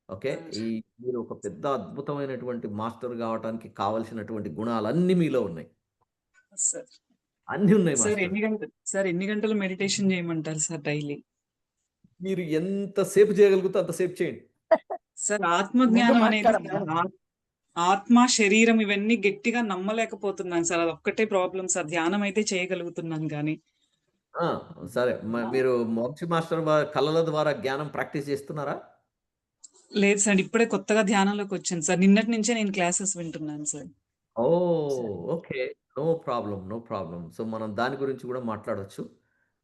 Okay. Sir. మీరు ఒక పెద్ద అద్భుతమైనటువంటి మాస్టర్ గావటానికి కావాల్సినటువంటి గుణాలన్నీ మీలో ఉన్నాయి. సార్. అన్నీ ఉన్నాయి సార్ మాస్టర్. ఎన్ని గంటలు మెడిటేషన్ చేయమంటారు సార్ డైలీ? మీరు ఎంత సేపు చేయగలుగుతే అంత సేపు చేయండి. సార్ ముందు ఆత్మజ్ఞానం అనేది మాట్లాడమ్మా. సార్ ఆత్మ, శరీరం ఇవన్నీ గట్టిగా నమ్మలేకపోతున్నాను సార్. అదొక్కటే ప్రాబ్లమ్ సార్. ధ్యానం అయితే చేయగలుగుతున్నాను గానీ. ఆ! సరే. మీరు వంశీ మాస్టర్ కళల ద్వారా జ్ఞానం ప్రాక్టీస్ చేస్తున్నారా? లేదు సార్. ఇప్పుడే కొత్తగా ధ్యానంలోకొచ్చాను సార్. నిన్నటి నుంచే నేను క్లాసెస్ వింటున్నాను sir. Oh! Okay. No problem. No problem. So, మనం దాని గురించి గూడా మాట్లాడొచ్చు.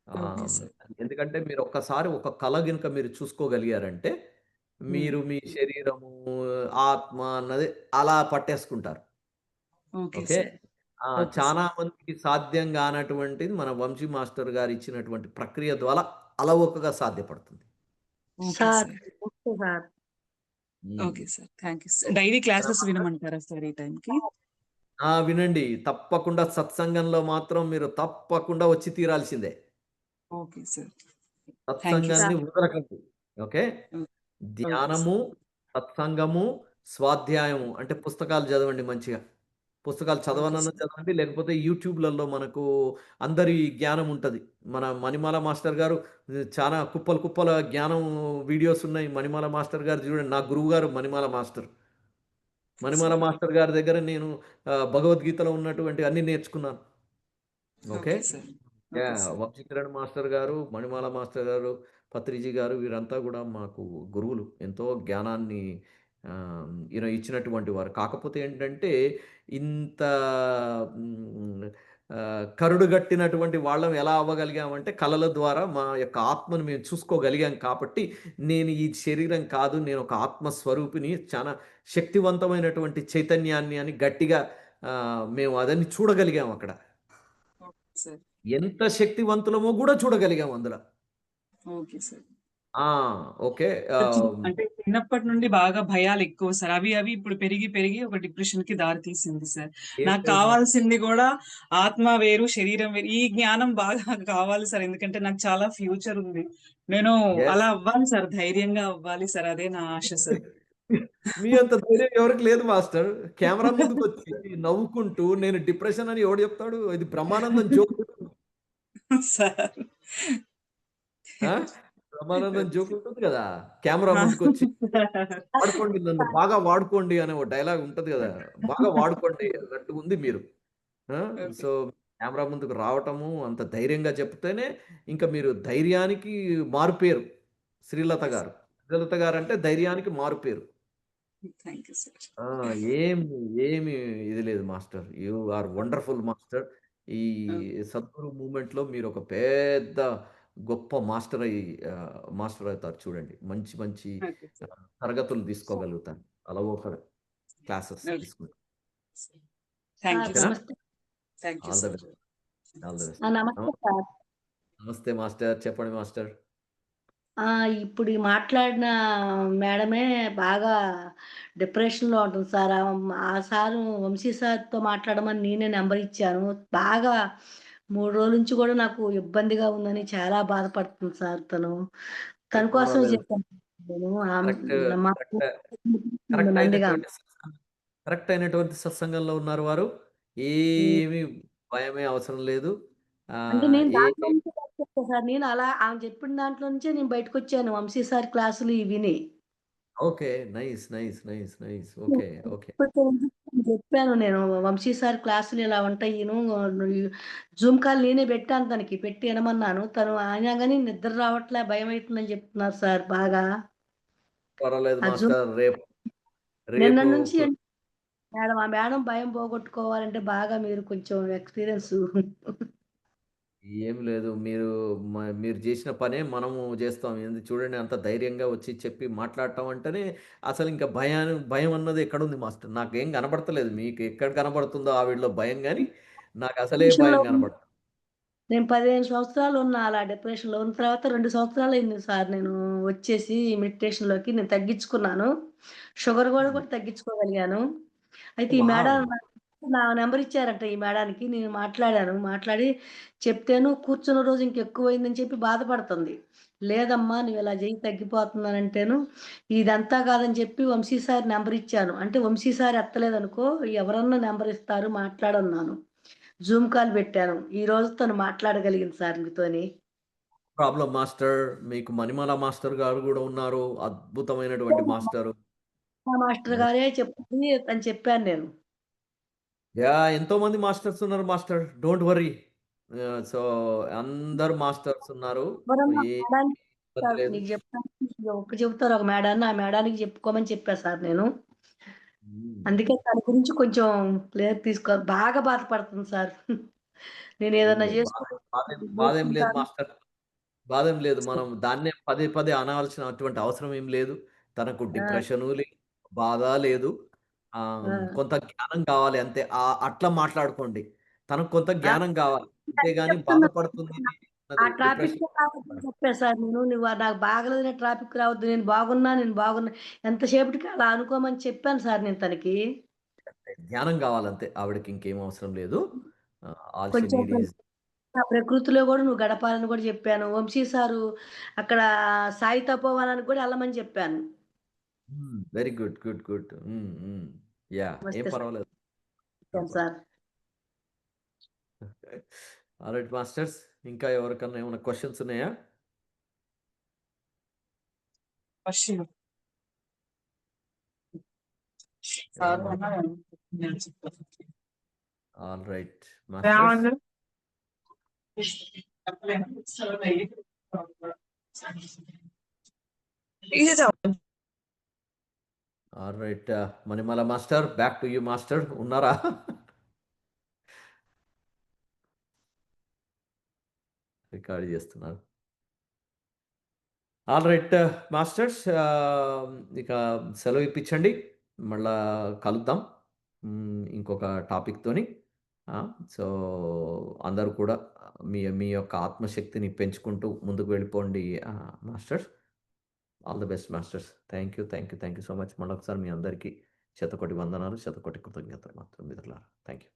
ఓకే ఆహ్, సార్. ఎందుకంటే మీరు ఒక్కసారి ఒక కళ గనుక మీరు చూసుకోగలిగారంటే, హ్మ్. మీరు మీ శరీరము, ఆత్మ అన్నది అలా పట్టేసుకుంటారు. Okay okay. సార్. ఓకే చానా సార్. మందికి సాధ్యం గానటువంటిది మన వంశీ మాస్టర్ గారు ఇచ్చినటువంటి ప్రక్రియ ద్వారా అలవోకగా సాధ్యపడుతుంది. Okay sir sir. Okay sir. Hmm. Okay sir. Thank you sir. Daily classes ఓకేనా? వినమంటారా సార్ ఈ టైంకి? వినండి. తప్పకుండా సత్సంగంలో మాత్రం మీరు తప్పకుండా వచ్చి తీరాల్సిందే. Okay sir. థాంక్ యూ సత్సంగాన్ని సార్. వదలకండి. ఓకే. ఓకే. ఓకే ధ్యానము, సార్. సత్సంగము, స్వాధ్యాయము అంటే పుస్తకాలు చదవండి మంచిగా. పుస్తకాలు ఓకే చదవనన్నా సార్. చదవండి. లేకపోతే యూట్యూబ్‌లలో మనకు అందరి జ్ఞానం ఉంటది. మన మణిమాల మాస్టర్ గారు చానా కుప్పలు కుప్పల జ్ఞానం వీడియోస్ ఉన్నాయి. మణిమాల మాస్టర్ గారు చూడండి. నా గురువు గారు Manimala master. Okay Manimala sir. Master గారి దగ్గర నేను భగవద్గీతలో ఉన్నటువంటి అన్నీ నేర్చుకున్నాను. Okay. Okay sir. Okay sir. Vamshikiran master గారు, మణిమాల మాస్టర్ గారు, పత్రిజీ గారు వీరంతా గూడా మాకు గురువులు. ఎంతో జ్ఞానాన్ని ఇచ్చినటువంటి వారు. కాకపోతే ఏంటంటే, ఇంత కరుడుగట్టినటువంటి వాళ్ళం ఎలా అవ్వగలిగామంటే, కళల ద్వారా మా యొక్క ఆత్మను మేము చూసుకోగలిగాం కాబట్టి, నేను ఈ శరీరం కాదు, నేను ఒక ఆత్మ స్వరూపిని, చానా శక్తివంతమైనటువంటి చైతన్యాన్ని అని గట్టిగా మేము అదని చూడగలిగాం అక్కడ. Okay sir. ఎంత శక్తివంతులమో గూడా చూడగలిగాం అందుల. Okay sir. ఆ! ఓకే. అంటే చిన్నప్పటి నుండి బాగా భయాలెక్కువ సార్. అవి ఇప్పుడు పెరిగి, పెరిగి ఒక డిప్రెషన్‌కి దారి తీసింది సార్. ఏం నాకు లేదు మాకు. కావాల్సింది గూడా ఆత్మ వేరు, శరీరం వేరు. ఈ జ్ఞానం బాగా కావాలి సార్. ఎందుకంటే నాకు చాలా ఫ్యూచర్ ఉంది. నేను యెస్. అలా అవ్వాలి సార్. ధైర్యంగా అవ్వాలి సార్. అదే నా ఆశ సార్. మీ అంత ధైర్యం ఎవరికి లేదు మాస్టర్. కెమెరా ముందుకొచ్చి నవ్వుకుంటూ నేను డిప్రెషన్ అని ఎవడు చెప్తాడు? ఇది బ్రహ్మానందం జోక్. సార్. ఆ! బ్రహ్మానందం జోక్ ఉంటుంది గదా! కెమెరా ముందుకొచ్చి వాడుకోండి నన్ను బాగా వాడుకోండి అనే ఓ డైలాగ్ ఉంటది గదా! బాగా వాడుకోండి అన్నట్టు ఉంది మీరు. ఆ! ఓకే. సో, కెమెరా ముందుకు రావటము, అంత ధైర్యంగా చెప్తేనే ఇంకా మీరు ధైర్యానికి మారుపేరు శ్రీలత యెస్. గారు. శ్రీలత గారంటే ధైర్యానికి మారుపేరు. Thank you sir. ఆ! ఏమి, ఏమి ఇది లేదు master. You are wonderful master. ఈ ఓకే. సద్గురు మూవ్‌మెంట్‌లో మీరొక పెద్ద గొప్ప మాస్టర్ అవుతారు చూడండి. మంచి మంచి ఓకే సార్. తరగతులు తీసుకోగలుగుతారు. అలా ఒక క్లాసెస్ తీసుకుంటాం. థ్యాంక్ యూ ఓకేనా? నమస్తే thank you all the sir. Best. All the best. నమస్తే సార్. నమస్తే మాస్టర్. చెప్పండి మాస్టర్. ఇప్పుడు ఈ మాట్లాడిన మేడమే బాగా డిప్రెషన్‌లో ఉంటుంది సార్. ఆ సారు వంశీ సార్‌తో మాట్లాడమని నేనే నంబర్ ఇచ్చాను. బాగా 3 రోజుల నుంచి కూడా నాకు ఇబ్బందిగా ఉందని చాలా బాధపడుతుంది సార్ తను. తన కోసమే పర్వాలేదు. చెప్పాను నేను. కరెక్ట్ మాకు కరెక్ట్ మెండుగా. కరెక్ట్ అయినటువంటి సత్సంగంలో ఉన్నారు వారు. హ్మ్. ఏమి భయమే అవసరం లేదు. అంటే నేను ఏ దాంట్లో నుంచి బయటకొచ్చా సార్. నేను అలా ఆమె చెప్పిన దాంట్లో నుంచే నేను బయటకొచ్చాను వంశీ సార్ క్లాసులు ఇవి విని. Okay. Nice. Nice. Nice. Nice. Okay. Okay. చెప్పాను నేను. వంశీ సార్ క్లాసులు ఇలా ఉంటాయి ఇను. జూమ్ కాల్ నేనే పెట్టాను తనకి. పెట్టి ఇనమన్నాను. తను అయినా గాని నిద్ర రావట్లే భయమైతుందని చెప్తున్నారు సార్ బాగా. పర్వాలేదు ఆ జూమ్ మాస్టర్. రేపు నిన్న రేపు నుంచి మేడం ఆ మేడం భయం పోగొట్టుకోవాలంటే బాగా మీరు కొంచెం ఎక్స్‌పీరియన్స్ ఏం లేదు. మీరు చేసిన పనే మనము చేస్తాం. చూడండి అంత ధైర్యంగా వచ్చి చెప్పి మాట్లాడటం అంటేనే అసలింక భయం అన్నది ఎక్కడుంది మాస్టర్? నాకేం కనబడతలేదు. మీకు ఎక్కడ కనబడుతుందో ఆవిడలో భయం గానీ, నాకసలే డిప్రెషన్‌లో భయం కనబడదు. నేను 15 సంవత్సరాలు ఉన్నా అలా డిప్రెషన్‌లో. ఉన్న తర్వాత 2 సంవత్సరాలయింది సార్ నేను వచ్చేసి మెడిటేషన్‌లోకి నేను తగ్గించుకున్నాను. షుగర్ కూడా తగ్గించుకోగలిగాను. అయితే ఈ మేడం వావ్! నా నంబర్ ఇచ్చారంట ఈ మేడానికి. నేను మాట్లాడాను. మాట్లాడి చెప్తేను కూర్చున్న రోజు ఇంకెక్కువైందని చెప్పి బాధపడుతుంది. లేదమ్మా నువ్విలా చెయ్యి తగ్గిపోతుందనంటేను, ఇదంతా కాదని చెప్పి వంశీ సార్ నంబర్ ఇచ్చాను. అంటే వంశీ సార్ ఎత్తలేదనుకో ఎవరన్నా నంబర్ ఇస్తారు మాట్లాడన్నాను. జూమ్ కాల్ పెట్టాను. ఈరోజు తను మాట్లాడగలిగింది సార్ మీతోని. Problem master. మీకు మణిమాల మాస్టర్ గారు గూడా ఉన్నారు. అద్భుతమైనటువంటి మాస్టరు. మా మాస్టర్ గారే చెప్తుంది అని చెప్పాను నేను. ఎంతోమంది మాస్టర్స్ ఉన్నారు మాస్టర్. Don't worry. సో, అందరూ మాస్టర్స్ ఉన్నారు. ఎవరన్నా ఏ మేడానికి ఇబ్బంది చెప్తారు. లేదు. నీకు చెప్తాను. చెబుతారు ఒక మేడాన్ని. ఆ మేడానికి చెప్పుకోమని చెప్పా సార్ నేను. హ్మ్. అందుకే దాని గురించి కొంచెం క్లియర్ బాగా బాధపడుతుంది సార్. నేనేదన్నా అయ్యో! చేసుకుంటే బాధేం లేదు చేసుకుంటాను. మాస్టర్. బాధేం లేదు. మనం దాన్నే పదే పదే అనాల్సినటువంటి అవసరం ఏం లేదు. తనకు ఆ! డిప్రెషను లేదు, బాధ లేదు. ఆ! కొంత జ్ఞానం కావాలి అంతే. అట్లా మాట్లాడుకోండి. తనకు కొంత ఆ! జ్ఞానం కావాలి. అదే అంతేగాని చెప్తున్నా సార్. బాధపడుతుంది ఆ అన్నది డిప్రెషన్. ట్రాఫిక్‌కే రావద్దని చెప్పా సార్ నేను. నువ్వు నాకు బాగలేదనే ట్రాఫిక్ రావద్దు. నేను బాగున్నా. ఎంతసేపటికి అలా అనుకోమని చెప్పాను సార్ నేను తనకి. జ్ఞానం కావాలంతే. ఆవిడకి ఇంకేం అవసరం లేదు. ఆల్ షీ కొంచెం నీడ్ ఈజ్ ఆ ప్రకృతిలో గూడా నువ్వు గడపాలని గూడా జెప్పాను. వంశీ సారు అక్కడ సాయి తపోవనానికి గూడా ఎళ్ళమని చెప్పాను. Very good. గుడ్. గుడ్. ఏం నమస్తే సార్. పర్వాలేదు. నో చెప్పాను ప్రాబ్లమ్. సార్. Alright masters. ఇంకా ఎవరికన్నా ఏమైనా క్వెషన్స్ ఉన్నాయా? వర్షిణి. సార్ ఉన్నారు. నేను చెప్తాను. Alright masters. ఏమన్నారు? చెప్పలేను. సరే. Alright. Manimala master back to you master. ఉన్నారా? రికార్డ్ చేస్తున్నారు. Alright masters. ఇక సెలవు ఇప్పించండి. మళ్ళా కలుద్దాం. ఇంకొక టాపిక్‌తోని. సో, అందరూ కూడా మీ మీ యొక్క ఆత్మశక్తిని పెంచుకుంటూ ముందుకు వెళ్ళిపోండి masters. All the best masters. Thank you so much. మళ్ళొకసారి మీ అందరికీ శతకోటి వందనాలు, శతకోటి కృతజ్ఞతలు మాత్రం మిత్రులారా. Thank you.